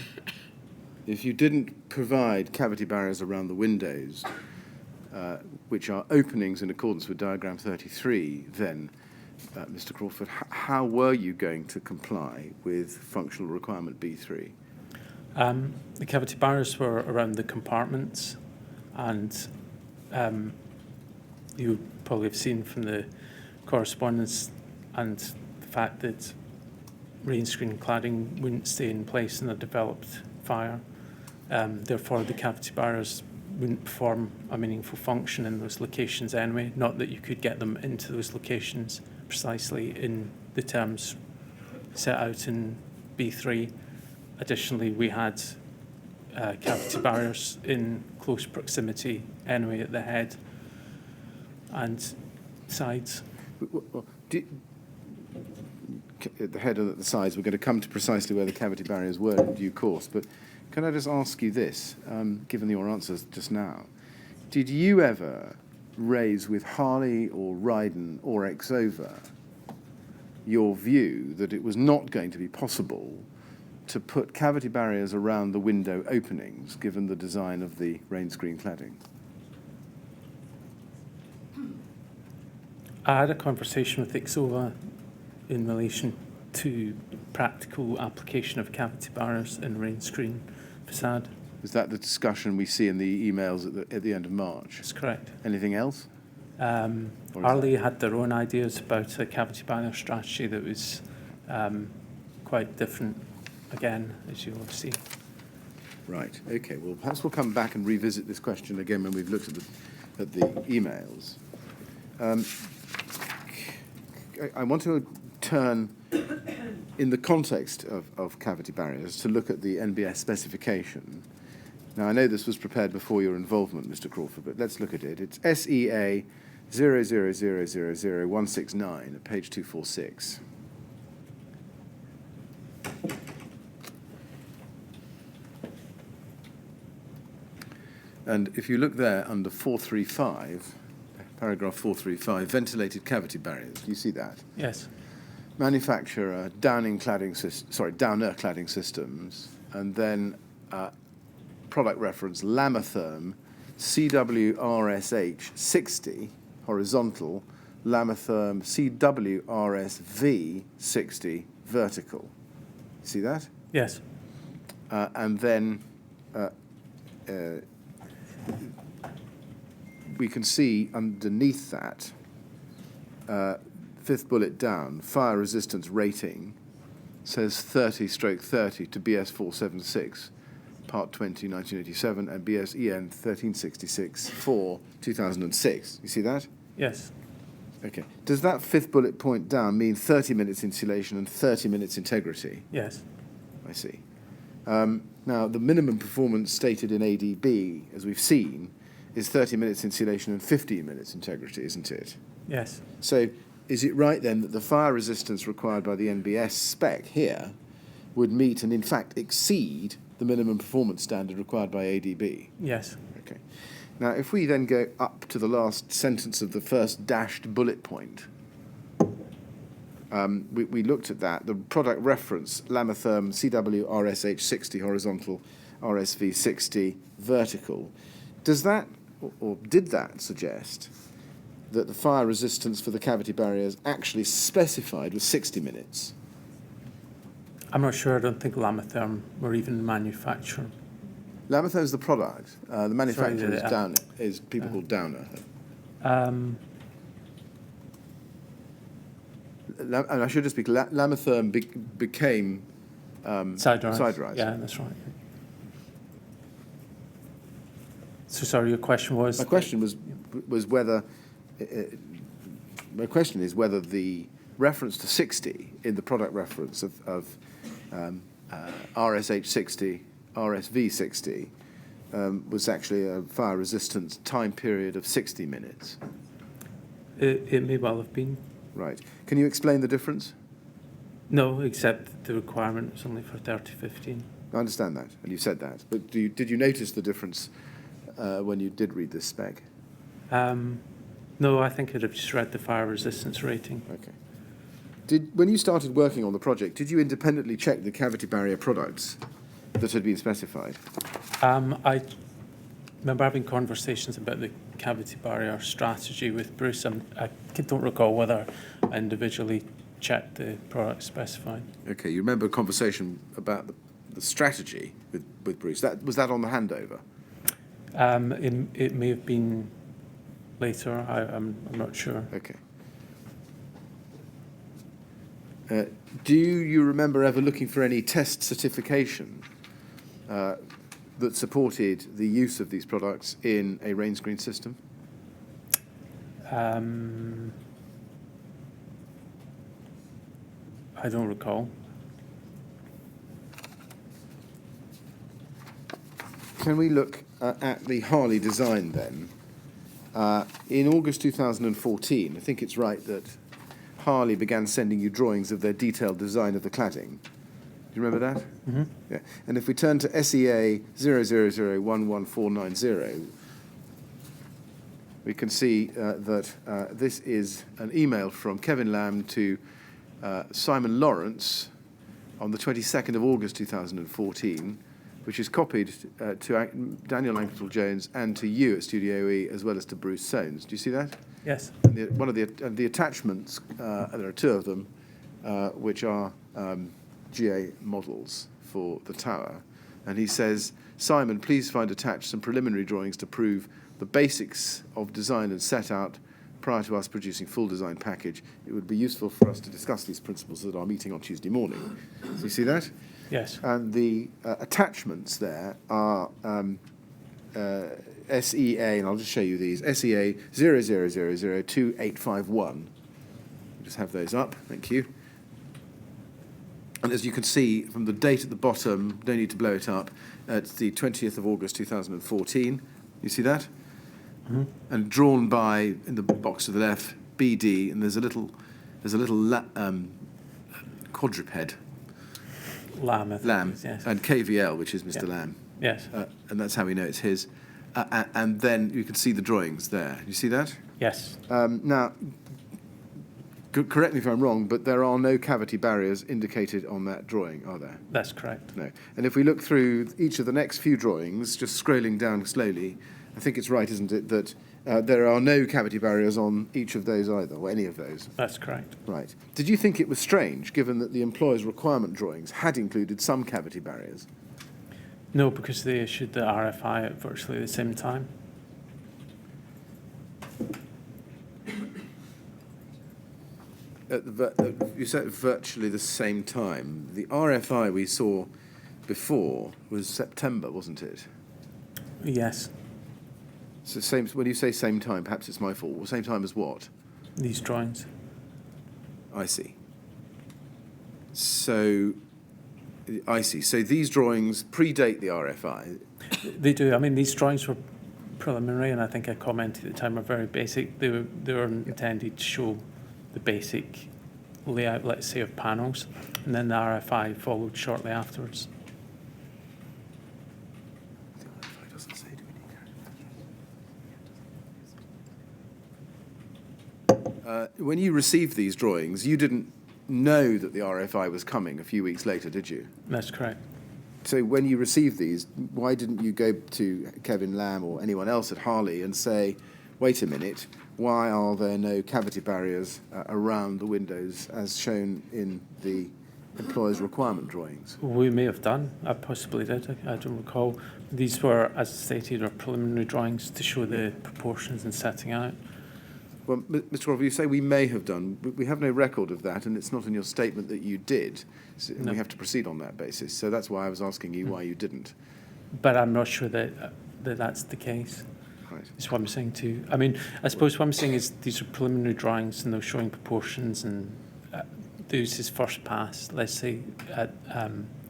If you didn't provide cavity barriers around the windows, which are openings in accordance with diagram 33, then, Mr. Crawford, how were you going to comply with functional requirement B3?
The cavity barriers were around the compartments, and you probably have seen from the correspondence and the fact that rain screen cladding wouldn't stay in place in a developed fire. Therefore, the cavity barriers wouldn't perform a meaningful function in those locations anyway, not that you could get them into those locations precisely in the terms set out in B3. Additionally, we had cavity barriers in close proximity anyway at the head and sides.
at the head and at the sides. We're going to come to precisely where the cavity barriers were in due course. But can I just ask you this, given your answers just now? Did you ever raise with Harley or Ryden or Exova your view that it was not going to be possible to put cavity barriers around the window openings, given the design of the rain screen cladding?
I had a conversation with Exova in relation to practical application of cavity barriers in rain screen facade.
Is that the discussion we see in the emails at the end of March?
That's correct.
Anything else?
Harley had their own ideas about a cavity barrier strategy that was quite different, again, as you'll have seen.
Right. Okay. Well, perhaps we'll come back and revisit this question again when we've looked at the emails. I want to turn, in the context of cavity barriers, to look at the NBS specification. Now, I know this was prepared before your involvement, Mr. Crawford, but let's look at it. It's SEA 0000169 at page 246. And if you look there under 435, paragraph 435, ventilated cavity barriers, do you see that?
Yes.
Manufacturer, Downer cladding systems, and then product reference, Lamatherm, CWRSH 60, horizontal, Lamatherm, CWRSV 60, vertical. See that?
Yes.
And then we can see underneath that, fifth bullet down, fire resistance rating says 30/30 to BS 476, Part 20, 1987, and BS EN 1366 for 2006. You see that?
Yes.
Okay. Does that fifth bullet point down mean 30 minutes insulation and 30 minutes integrity?
Yes.
I see. Now, the minimum performance stated in ADB, as we've seen, is 30 minutes insulation and 15 minutes integrity, isn't it?
Yes.
So is it right then that the fire resistance required by the NBS spec here would meet and in fact exceed the minimum performance standard required by ADB?
Yes.
Okay. Now, if we then go up to the last sentence of the first dashed bullet point, we looked at that. The product reference, Lamatherm CWRSH 60 horizontal, RSV 60 vertical. Does that, or did that suggest that the fire resistance for the cavity barriers actually specified was 60 minutes?
I'm not sure. I don't think Lamatherm were even manufactured.
Lamatherm is the product. The manufacturer is Downer, is people called Downer. And I should just speak. Lamatherm became
Side rise.
Side rise.
Yeah, that's right. So sorry, your question was?
My question was whether. My question is whether the reference to 60 in the product reference of RSH 60, RSV 60 was actually a fire resistance time period of 60 minutes.
It may well have been.
Right. Can you explain the difference?
No, except the requirement was only for 30/15.
I understand that, and you said that. But did you notice the difference when you did read this spec?
No, I think I'd have just read the fire resistance rating.
Okay. When you started working on the project, did you independently check the cavity barrier products that had been specified?
I remember having conversations about the cavity barrier strategy with Bruce, and I don't recall whether I individually checked the product specified.
Okay, you remember a conversation about the strategy with Bruce. Was that on the handover?
It may have been later. I'm not sure.
Okay. Do you remember ever looking for any test certification that supported the use of these products in a rain screen system?
I don't recall.
Can we look at the Harley design then? In August 2014, I think it's right that Harley began sending you drawings of their detailed design of the cladding. Do you remember that?
Mm-hmm.
Yeah. And if we turn to SEA 000111490, we can see that this is an email from Kevin Lamb to Simon Lawrence on the 22nd of August 2014, which is copied to Daniel Lankettle-Jones and to you at Studio E, as well as to Bruce Soanes. Do you see that?
Yes.
And one of the attachments, there are two of them, which are GA models for the tower. And he says, Simon, please find attached some preliminary drawings to prove the basics of design and set out prior to us producing full design package. It would be useful for us to discuss these principles at our meeting on Tuesday morning. So you see that?
Yes.
And the attachments there are SEA, and I'll just show you these, SEA 00002851. Just have those up, thank you. And as you can see from the date at the bottom, no need to blow it up, it's the 20th of August 2014. You see that?
Mm-hmm.
And drawn by, in the box to the left, BD, and there's a little quadruped.
Lamb, I think
Lamb,
it is, yes.
and KVL, which is Mr.
Yeah.
Lamb.
Yes.
And that's how we know it's his. And then you can see the drawings there. You see that?
Yes.
Now, correct me if I'm wrong, but there are no cavity barriers indicated on that drawing, are there?
That's correct.
No. And if we look through each of the next few drawings, just scrolling down slowly, I think it's right, isn't it, that there are no cavity barriers on each of those either, or any of those?
That's correct.
Right. Did you think it was strange, given that the employer's requirement drawings had included some cavity barriers?
No, because they issued the RFI at virtually the same time.
You said virtually the same time. The RFI we saw before was September, wasn't it?
Yes.
So same. When you say same time, perhaps it's my fault. Well, same time as what?
These drawings.
I see. So, I see. So these drawings predate the RFI.
They do. I mean, these drawings were preliminary, and I think I commented at the time, are very basic. They were intended to show the basic layout, let's say, of panels, and then the RFI followed shortly afterwards.
The RFI doesn't say, do we need when you received these drawings, you didn't know that the RFI was coming a few weeks later, did you?
That's correct.
So when you received these, why didn't you go to Kevin Lamb or anyone else at Harley and say, wait a minute, why are there no cavity barriers around the windows as shown in the employer's requirement drawings?
We may have done. I possibly did. I don't recall. These were, as stated, are preliminary drawings to show the proportions and setting out.
Well, Mr. Crawford, you say we may have done. We have no record of that, and it's not in your statement that you did. So
No.
we have to proceed on that basis. So that's why I was asking you why you didn't.
But I'm not sure that that's the case.
Right.
Is what I'm saying too. I mean, I suppose what I'm saying is these are preliminary drawings and they're showing proportions, and this is first pass, let's say, at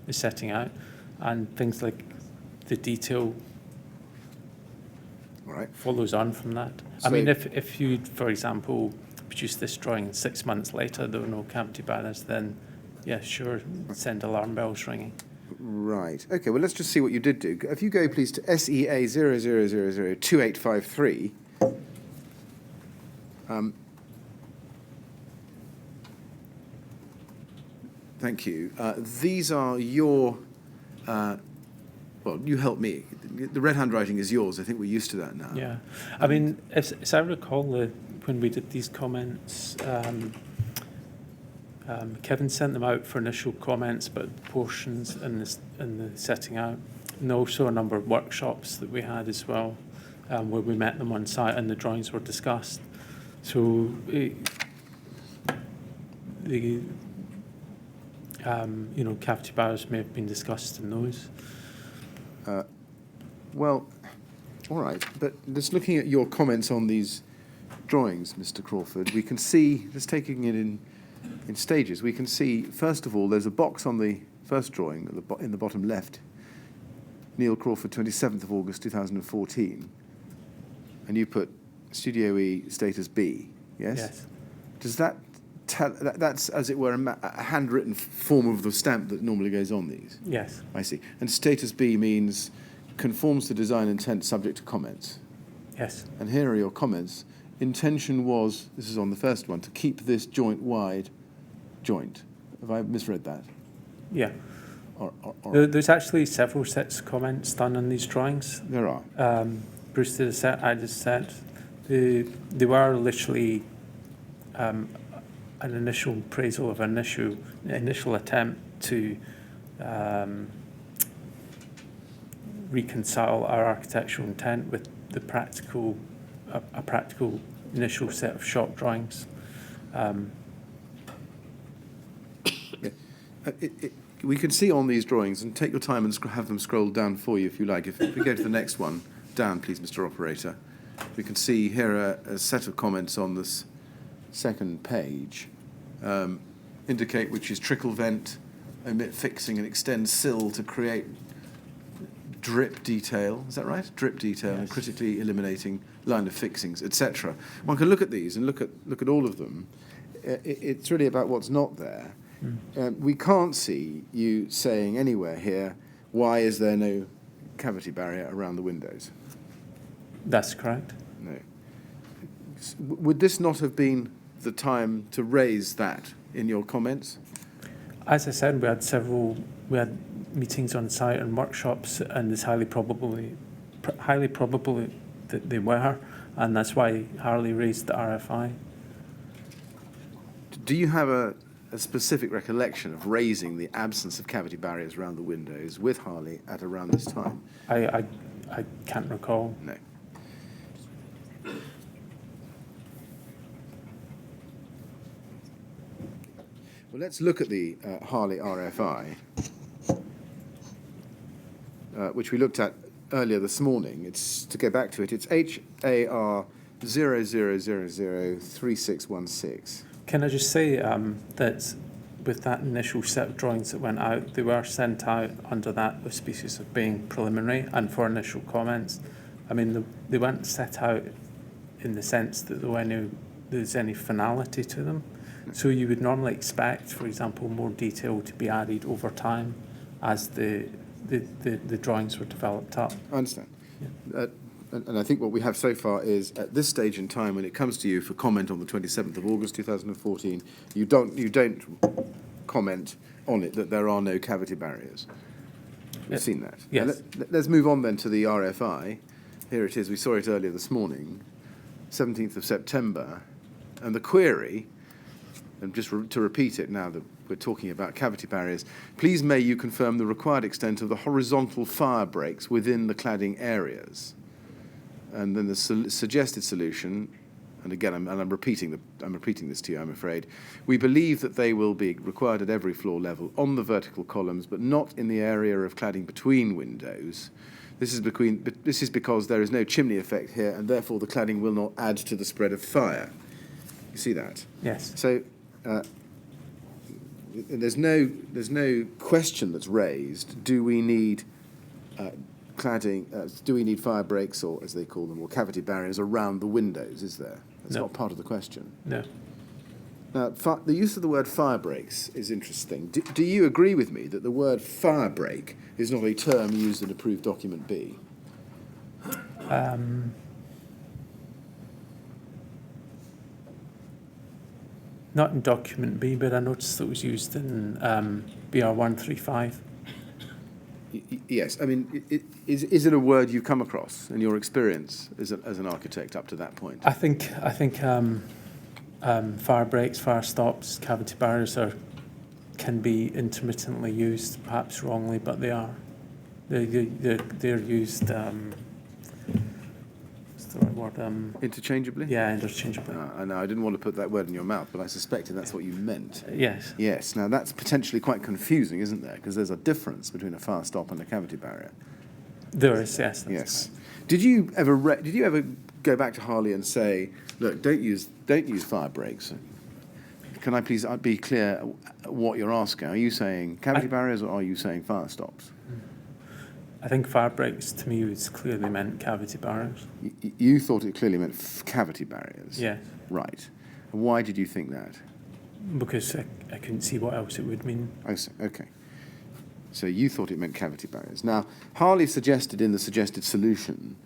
the setting out, and things like the detail
All right.
follows on from that. I
So-
mean, if you, for example, produce this drawing 6 months later, there were no cavity barriers, then yeah, sure, send alarm bells ringing.
Right. Okay, well, let's just see what you did do. If you go, please, to SEA 00002853. Thank you. These are your... well, you help me. The red handwriting is yours. I think we're used to that now.
Yeah. I mean, as I recall, when we did these comments, Kevin sent them out for initial comments about proportions and the setting out, and also a number of workshops that we had as well, where we met them on site and the drawings were discussed. So cavity barriers may have been discussed in those.
Well, all right. But just looking at your comments on these drawings, Mr. Crawford, we can see, just taking it in stages, we can see, first of all, there's a box on the first drawing in the bottom left, Neil Crawford, 27th of August 2014, and you put Studio E status B, yes?
Yes.
Does that that's, as it were, a handwritten form of the stamp that normally goes on these.
Yes.
I see. And status B means conforms to design intent subject to comments.
Yes.
And here are your comments. Intention was, this is on the first one, to keep this joint wide joint. Have I misread that?
Yeah.
Or
There's actually several sets of comments done on these drawings.
there are.
Bruce did a set, I just said. They were literally an initial appraisal of an initial attempt to reconcile our architectural intent with the practical, a practical initial set of shop drawings.
We can see on these drawings, and take your time and have them scrolled down for you if you like. If we go to the next one, down please, Mr. Operator. We can see here a set of comments on this second page, indicate which is trickle vent, omit fixing and extend sill to create drip detail. Is that right? Drip detail. Yes. And critically eliminating line of fixings, etc. One can look at these and look at all of them. It's really about what's not there. We can't see you saying anywhere here, why is there no cavity barrier around the windows?
That's correct.
No. Would this not have been the time to raise that in your comments?
As I said, we had meetings on site and workshops, and it's highly probable that they were, and that's why Harley raised the RFI.
Do you have a specific recollection of raising the absence of cavity barriers around the windows with Harley at around this time?
I can't recall.
No. Well, let's look at the Harley RFI, which we looked at earlier this morning. It's, to go back to it, it's HAR 00003616.
Can I just say that with that initial set of drawings that went out, they were sent out under that auspices of being preliminary and for initial comments. I mean, they weren't set out in the sense that there's any finality to them. So you would normally expect, for example, more detail to be added over time as the drawings were developed up.
I understand.
Yeah.
And I think what we have so far is, at this stage in time, when it comes to you for comment on the 27th of August 2014, you don't comment on it that there are no cavity barriers. We've seen that.
Yes.
Let's move on then to the RFI. Here it is. We saw it earlier this morning, 17th of September. And the query, and just to repeat it now that we're talking about cavity barriers, please may you confirm the required extent of the horizontal fire breaks within the cladding areas. And then the suggested solution, and again, I'm repeating this to you, I'm afraid. We believe that they will be required at every floor level on the vertical columns, but not in the area of cladding between windows. This is because there is no chimney effect here, and therefore the cladding will not add to the spread of fire. You see that?
Yes.
So there's no question that's raised. Do we need cladding, do we need fire breaks, or as they call them, or cavity barriers around the windows, is there? That's
No.
not part of the question.
No.
Now, the use of the word fire breaks is interesting. Do you agree with me that the word fire break is not a term used in approved document B?
Not in document B, but I noticed it was used in BR 135.
Yes. I mean, is it a word you've come across in your experience as an architect up to that point?
I think fire breaks, fire stops, cavity barriers can be intermittently used, perhaps wrongly, but they are. They're used. What's the right word?
Interchangeably?
Yeah, interchangeably.
I know. I didn't want to put that word in your mouth, but I suspected that's what you meant.
Yes.
Yes. Now that's potentially quite confusing, isn't there? Because there's a difference between a fire stop and a cavity barrier.
There is. Yes. That's
Yes.
correct.
Did you ever go back to Harley and say, look, don't use fire breaks? Can I please be clear what you're asking? Are you saying cavity barriers, or are you saying fire stops?
I think fire breaks to me was clearly meant cavity barriers.
You thought it clearly meant cavity barriers?
Yes.
Right. And why did you think that?
because I couldn't see what else it would mean.
Oh, okay. So you thought it meant cavity barriers. Now, Harley suggested in the suggested solution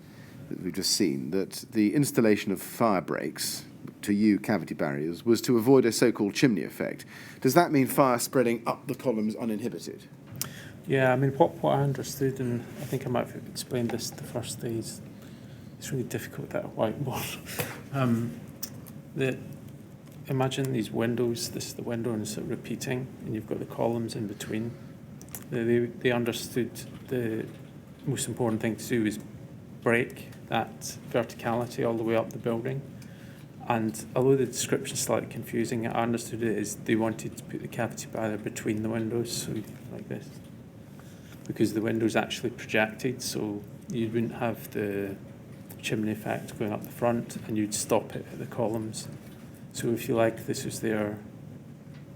that we've just seen that the installation of fire breaks, to you cavity barriers, was to avoid a so-called chimney effect. Does that mean fire spreading up the columns uninhibited?
Yeah, I mean, what I understood, and I think I might have explained this the first day, is it's really difficult with that whiteboard. That imagine these windows, this is the window and it's sort of repeating, and you've got the columns in between. They understood the most important thing to do is break that verticality all the way up the building. And although the description is slightly confusing, I understood it as they wanted to put the cavity barrier between the windows, so like this. Because the window's actually projected, so you wouldn't have the chimney effect going up the front, and you'd stop it at the columns. So if you like, this was their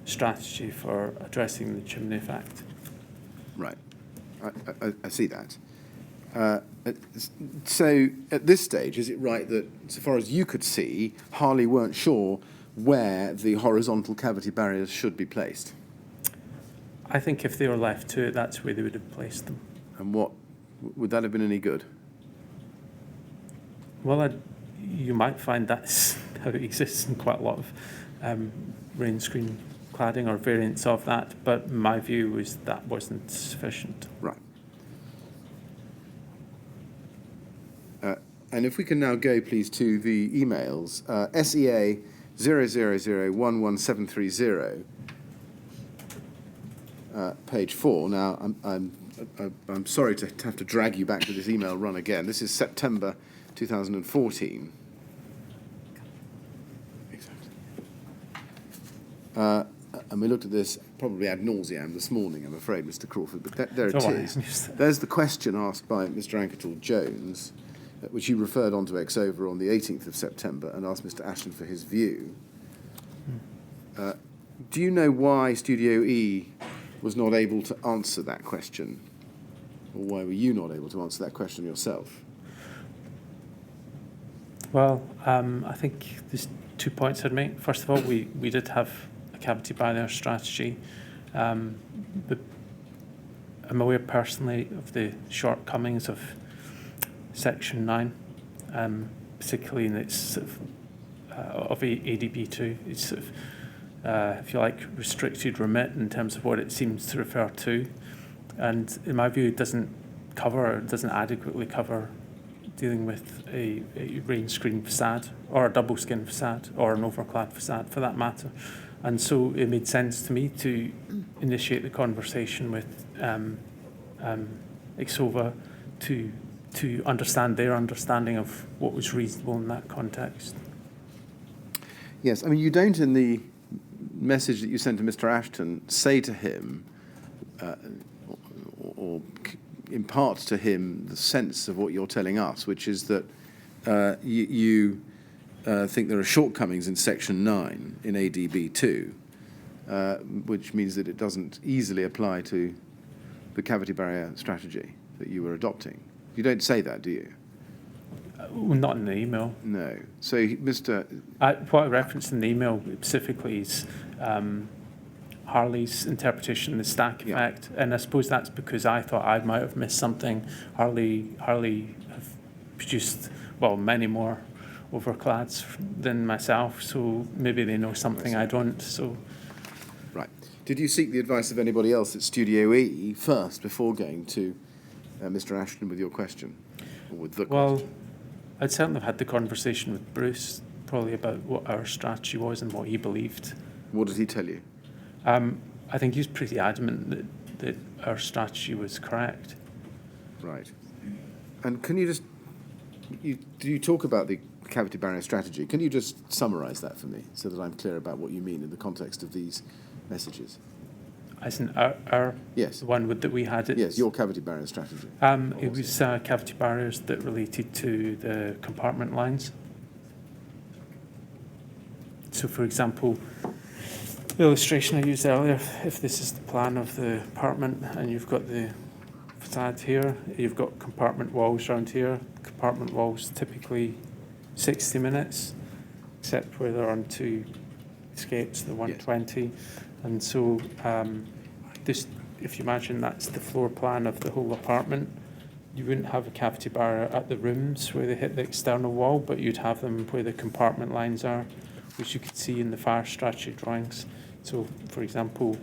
strategy for addressing the chimney effect.
Right. I see that. So at this stage, is it right that, so far as you could see, Harley weren't sure where the horizontal cavity barriers should be placed?
I think if they were left to it, that's where they would have placed them.
And what would that have been any good?
Well, you might find that's how it exists in quite a lot of rain screen cladding or variants of that, but my view was that wasn't sufficient.
Right. And if we can now go, please, to the emails, SEA 0001170, page 4. Now, I'm sorry to have to drag you back to this email run again. This is September 2014. Exactly. And we looked at this probably ad nauseam this morning, I'm afraid, Mr. Crawford, but there it is. There's the question asked by Mr. Untitled Jones, which you referred on to Exover on the 18th of September and asked Mr. Ashton for his view. Do you know why Studio E was not able to answer that question? Or why were you not able to answer that question yourself?
Well, I think there's 2 points I'd make. First of all, we did have a cavity barrier strategy, but I'm aware personally of the shortcomings of Section 9, particularly in its sort of ADB2. It's sort of, if you like, restricted remit in terms of what it seems to refer to, and in my view, it doesn't adequately cover dealing with a rain screen facade or a double skin facade or an overclad facade for that matter. And so it made sense to me to initiate the conversation with Exova to understand their understanding of what was reasonable in that context.
Yes, I mean, you don't, in the message that you sent to Mr. Ashton, say to him or impart to him the sense of what you're telling us, which is that you think there are shortcomings in Section 9 in ADB2, which means that it doesn't easily apply to the cavity barrier strategy that you were adopting. You don't say that, do you?
Well, not in the email.
No. So, Mr.
What I referenced in the email specifically is Harley's interpretation of the stack effect, and I suppose that's because I thought I might have missed something. Harley have produced, well, many more overclads than myself, so maybe they know something I don't. So,
right. Did you seek the advice of anybody else at Studio E first before going to Mr. Ashton with your question, or with the question?
Well, I'd certainly have had the conversation with Bruce, probably about what our strategy was and what he believed.
What did he tell you?
I think he was pretty adamant that our strategy was correct.
Right. And can you just, do you talk about the cavity barrier strategy? Can you just summarise that for me so that I'm clear about what you mean in the context of these messages?
As in our
yes.
The one that we had.
Yes, your cavity barrier strategy.
It was cavity barriers that related to the compartment lines. So, for example, the illustration I used earlier, if this is the plan of the apartment and you've got the facade here, you've got compartment walls around here. Compartment walls typically 60 minutes, except where they're on two escapes, the 120. And so this, if you imagine that's the floor plan of the whole apartment, you wouldn't have a cavity barrier at the rooms where they hit the external wall, but you'd have them where the compartment lines are, which you could see in the fire strategy drawings. So, for example,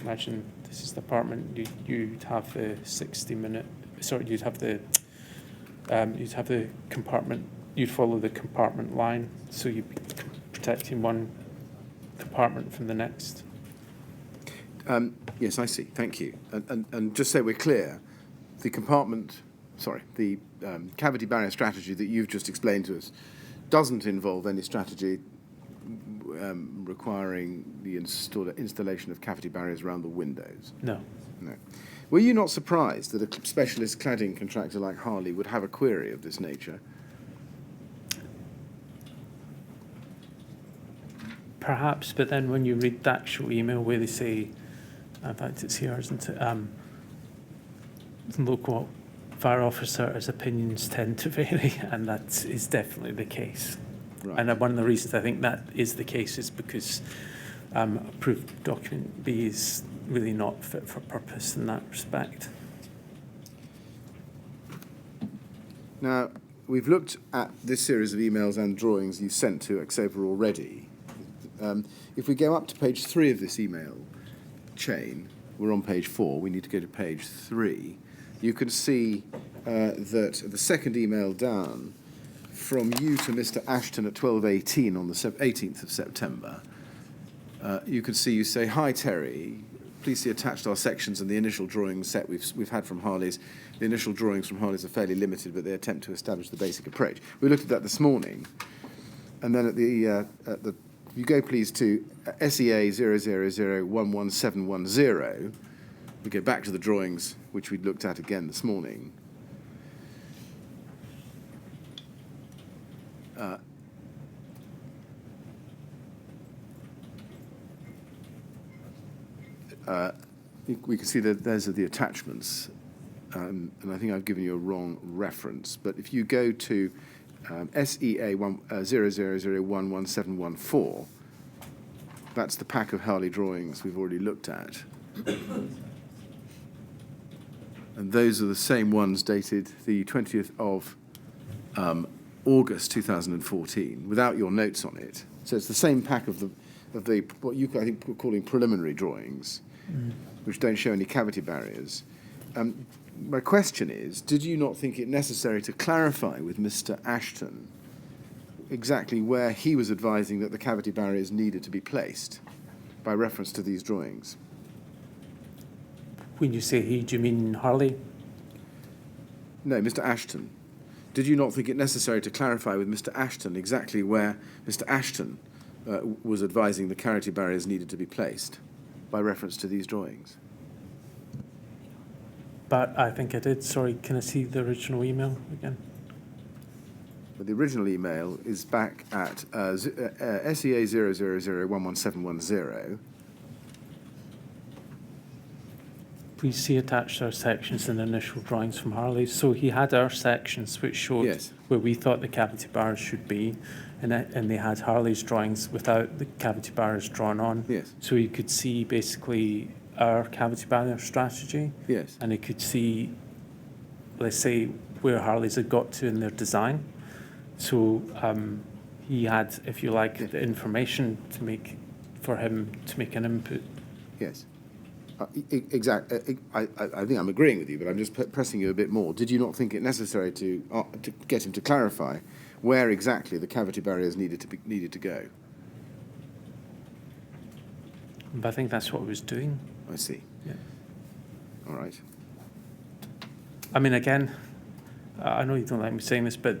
imagine this is the apartment, you'd have the 60-minute, sorry, you'd have the compartment, you'd follow the compartment line, so you'd be protecting one compartment from the next.
Yes, I see. Thank you. And just so we're clear, the cavity barrier strategy that you've just explained to us doesn't involve any strategy requiring the installation of cavity barriers around the windows.
No.
No. Were you not surprised that a specialist cladding contractor like Harley would have a query of this nature?
Perhaps, but then when you read the actual email where they say, in fact it's here, isn't it? The local fire officer's opinions tend to vary, and that is definitely the case.
Right.
And one of the reasons I think that is the case is because approved document B is really not fit for purpose in that respect.
Now, we've looked at this series of emails and drawings you sent to Exover already. If we go up to page 3 of this email chain, we're on page 4, we need to go to page 3, you can see that the second email down from you to Mr. Ashton at 12:18 on the 18th of September, you can see you say, "Hi Terry, please see attached our sections and the initial drawing set we've had from Harley's. The initial drawings from Harley's are fairly limited, but they attempt to establish the basic approach." We looked at that this morning, and then at the you go please to SEA 000117110. We go back to the drawings which we looked at again this morning. We can see that those are the attachments, and I think I've given you a wrong reference. But if you go to SEA 000117114, that's the pack of Harley drawings we've already looked at. And those are the same ones dated the 20th of August 2014, without your notes on it. So it's the same pack of the what you I think we're calling preliminary drawings, which don't show any cavity barriers. My question is, did you not think it necessary to clarify with Mr. Ashton exactly where he was advising that the cavity barriers needed to be placed by reference to these drawings?
When you say he, do you mean Harley?
No, Mr. Ashton. Did you not think it necessary to clarify with Mr. Ashton exactly where Mr. Ashton was advising the cavity barriers needed to be placed by reference to these drawings?
But I think I did. Sorry, can I see the original email again?
But the original email is back at SEA 000117110.
Please see attached our sections and initial drawings from Harley. So he had our sections which showed where we thought the cavity bars should be, and they had Harley's drawings without the cavity bars drawn on.
Yes.
So you could see basically our cavity barrier strategy.
Yes.
And you could see, let's say, where Harley's had got to in their design. So he had, if you like, the information to make for him to make an input.
Yes. Exactly. I think I'm agreeing with you, but I'm just pressing you a bit more. Did you not think it necessary to get him to clarify where exactly the cavity barriers needed to go?
But I think that's what I was doing.
I see.
Yeah.
All right.
I mean, again, I know you don't like me saying this, but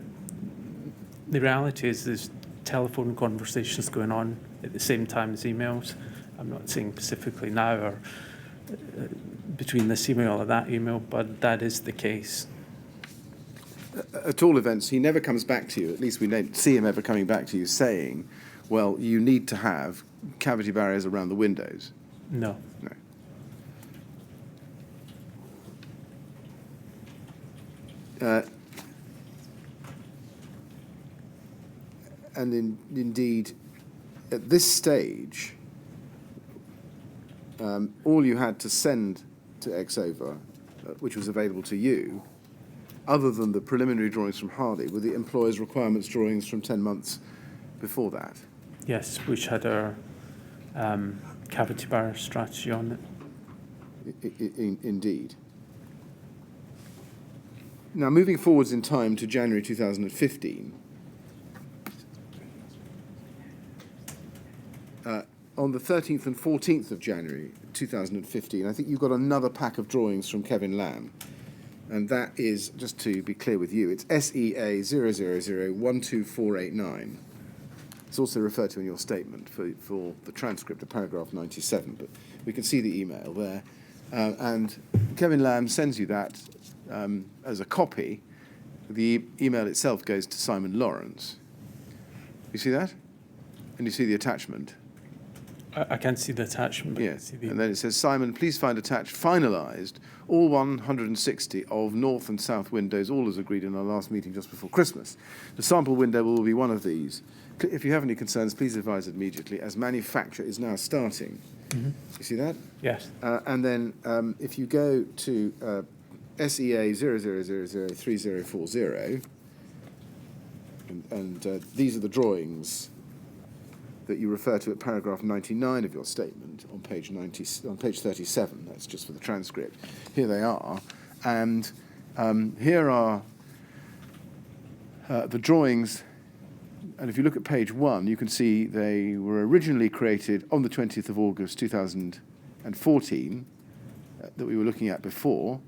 the reality is there's telephone conversations going on at the same time as emails. I'm not saying specifically now or between this email or that email, but that is the case.
At all events, he never comes back to you, at least we don't see him ever coming back to you saying, well, you need to have cavity barriers around the windows.
No.
No. And indeed, at this stage, all you had to send to Exover, which was available to you, other than the preliminary drawings from Hardy, were the employer's requirements drawings from 10 months before that.
Yes, which had our cavity barrier strategy on it.
Indeed. Now, moving forwards in time to January 2015, on the 13th and 14th of January 2015, I think you've got another pack of drawings from Kevin Lamb. And that is, just to be clear with you, it's SEA 000124889. It's also referred to in your statement for the transcript of paragraph 97, but we can see the email there. And Kevin Lamb sends you that as a copy. The email itself goes to Simon Lawrence. You see that? And you see the attachment?
I can't see the attachment. But
Yes,
see the...
and then it says, Simon, please find attached, finalised, all 160 of north and south windows, all as agreed in our last meeting just before Christmas. The sample window will be one of these. If you have any concerns, please advise immediately, as manufacture is now starting. Mm-hmm. You see that?
Yes.
And then if you go to SEA 00003040, and these are the drawings that you refer to at paragraph 99 of your statement on page 37. That's just for the transcript. Here they are, and here are the drawings. And if you look at page 1, you can see they were originally created on the 20th of August 2014 that we were looking at before,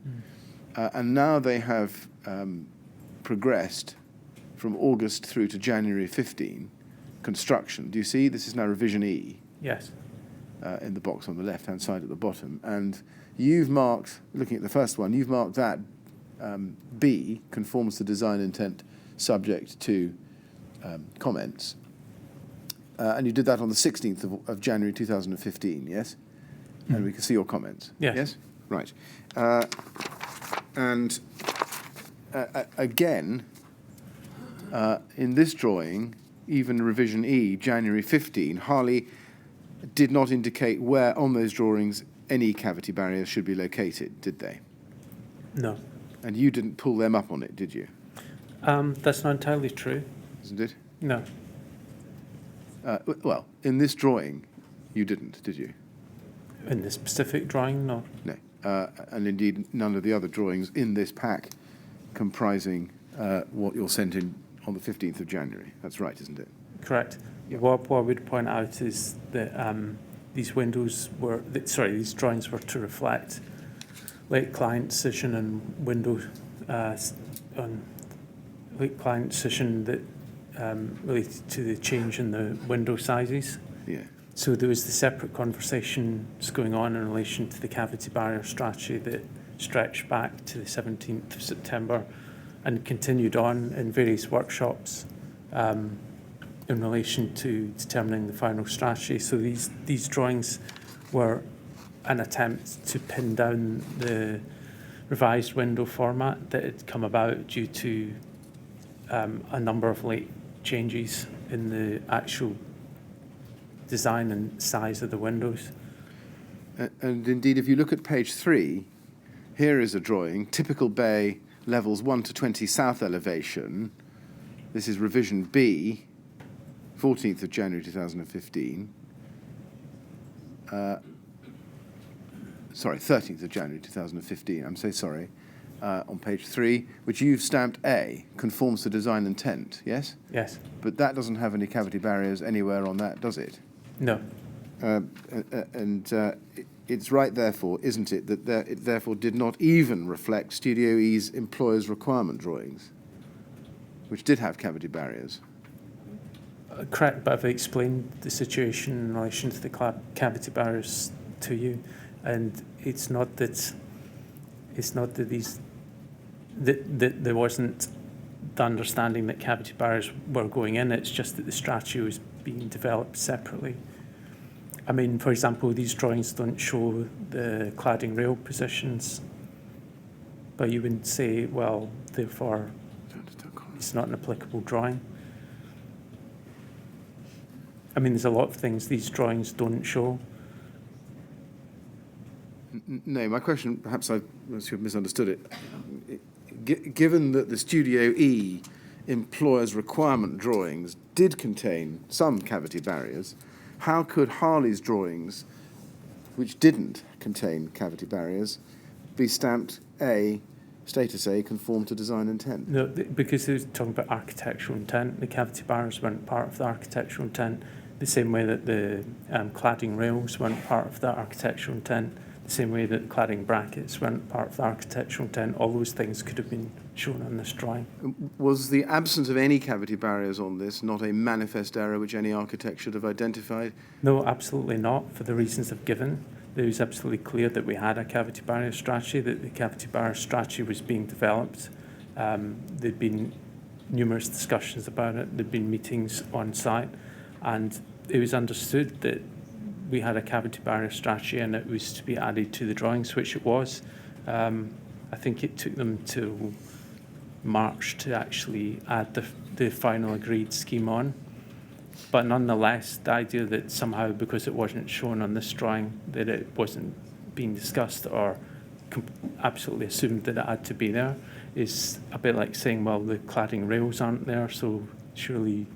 and now they have progressed from August through to January 15. Construction. Do you see? This is now revision E.
Yes.
In the box on the left-hand side at the bottom. And you've marked, looking at the first one, you've marked that B, conforms to design intent subject to comments. And you did that on the 16th of January 2015, yes? Mm. And we can see your comments.
Yes.
Yes? Right. And again, in this drawing, even revision E, January 15, Harley did not indicate where on those drawings any cavity barriers should be located, did they?
No.
And you didn't pull them up on it, did you?
That's not entirely true.
Isn't it?
No.
Well, in this drawing, you didn't, did you?
In this specific drawing, no.
No. And indeed, none of the other drawings in this pack comprising what you're sent in on the 15th of January. That's right, isn't it?
Correct.
Yeah.
What I would point out is that these drawings were to reflect late client decision and window on late client decision that related to the change in the window sizes.
Yeah.
So there was the separate conversations going on in relation to the cavity barrier strategy that stretched back to the 17th of September and continued on in various workshops in relation to determining the final strategy. So these drawings were an attempt to pin down the revised window format that had come about due to a number of late changes in the actual design and size of the windows.
And indeed, if you look at page 3, here is a drawing, typical bay, levels 1 to 20 south elevation. This is revision B, 14th of January 2015. Sorry, 13th of January 2015. I'm so sorry. On page 3, which you've stamped A, conforms to design intent, yes?
Yes.
But that doesn't have any cavity barriers anywhere on that, does it?
No.
It's right, therefore, isn't it, that it therefore did not even reflect Studio E's employer's requirement drawings, which did have cavity barriers.
Correct, but I've explained the situation in relation to the cavity barriers to you, and it's not that there wasn't the understanding that cavity barriers were going in. It's just that the strategy was being developed separately. I mean, for example, these drawings don't show the cladding rail positions, but you wouldn't say, well, therefore, it's not an applicable drawing. I mean, there's a lot of things these drawings don't show.
No, my question, perhaps I must have misunderstood it. Given that the Studio E employer's requirement drawings did contain some cavity barriers, how could Harley's drawings, which didn't contain cavity barriers, be stamped A, status A, conform to design intent?
No, because they were talking about architectural intent. The cavity barriers weren't part of the architectural intent, the same way that the cladding rails weren't part of the architectural intent, the same way that cladding brackets weren't part of the architectural intent. All those things could have been shown on this drawing.
Was the absence of any cavity barriers on this not a manifest error which any architect should have identified?
No, absolutely not, for the reasons I've given. It was absolutely clear that we had a cavity barrier strategy, that the cavity barrier strategy was being developed. There'd been numerous discussions about it. There'd been meetings on site, and it was understood that we had a cavity barrier strategy and it was to be added to the drawings, which it was. I think it took them till March to actually add the final agreed scheme on. But nonetheless, the idea that somehow, because it wasn't shown on this drawing, that it wasn't being discussed or absolutely assumed that it had to be there is a bit like saying, well, the cladding rails aren't there, so surely...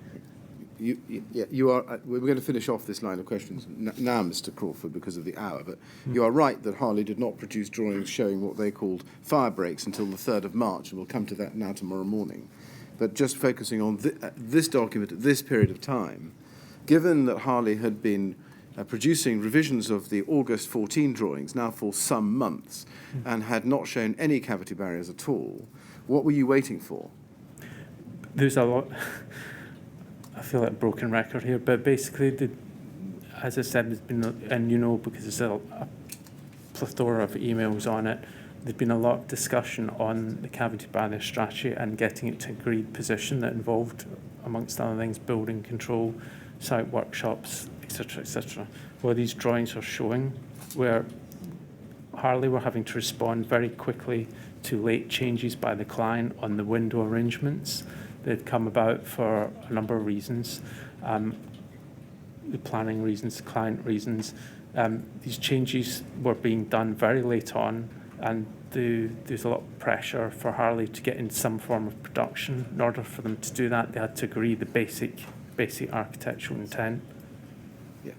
You are. We're going to finish off this line of questions now, Mr. Crawford, because of the hour. But you are right that Harley did not produce drawings showing what they called fire breaks until the 3rd of March, and we'll come to that now tomorrow morning. But just focusing on this document at this period of time, given that Harley had been producing revisions of the August 14 drawings now for some months and had not shown any cavity barriers at all, what were you waiting for?
There's a lot... I feel like a broken record here, but basically, as I said, there's been, and you know, because there's a plethora of emails on it, there's been a lot of discussion on the cavity barrier strategy and getting it to agreed position that involved, amongst other things, building control, site workshops, etc., etc. What these drawings are showing, where Harley were having to respond very quickly to late changes by the client on the window arrangements. They'd come about for a number of reasons, the planning reasons, the client reasons. These changes were being done very late on, and there's a lot of pressure for Harley to get in some form of production. In order for them to do that, they had to agree the basic architectural intent.
Yeah.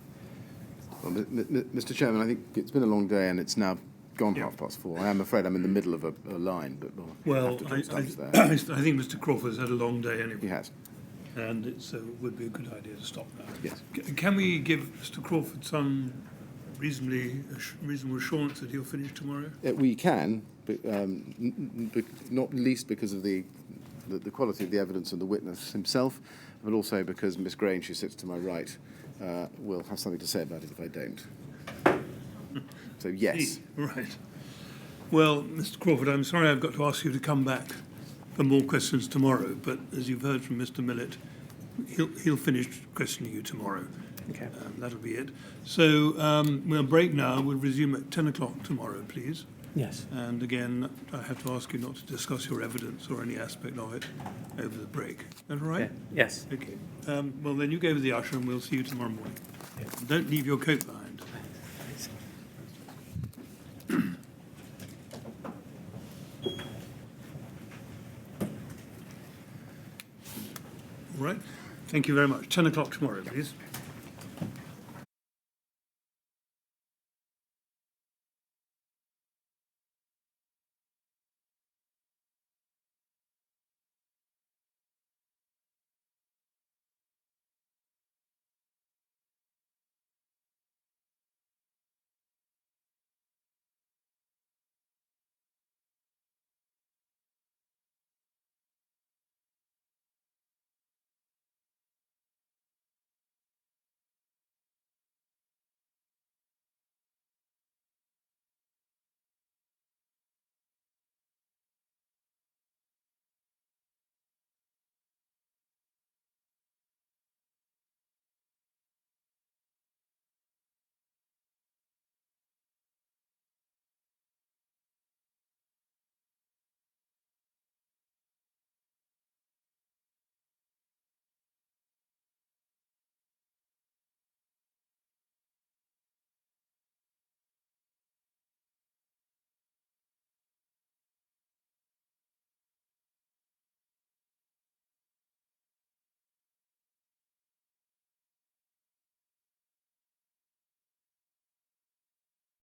Well, Mr. Chairman, I think it's been a long day, and it's now gone 4:30. I am afraid I'm in the middle of a line, but
well, I think Mr. Crawford's had a long day anyway.
He has.
And it would be a good idea to stop now.
Yes.
Can we give Mr. Crawford some reasonable assurance that he'll finish tomorrow?
We can, but not least because of the quality of the evidence and the witness himself, but also because Miss Grange, who sits to my right, will have something to say about it if I don't. So, yes.
Right. Well, Mr. Crawford, I'm sorry I've got to ask you to come back for more questions tomorrow, but as you've heard from Mr. Millett, he'll finish questioning you tomorrow.
Okay.
That'll be it. So we'll break now. We'll resume at 10 o'clock tomorrow, please.
Yes.
And again, I have to ask you not to discuss your evidence or any aspect of it over the break. Is that all right?
Okay. Yes.
Okay. Well, then you go with the usher and we'll see you tomorrow morning.
Yeah.
Don't leave your coat behind. All right. Thank you very much. 10 o'clock tomorrow, please.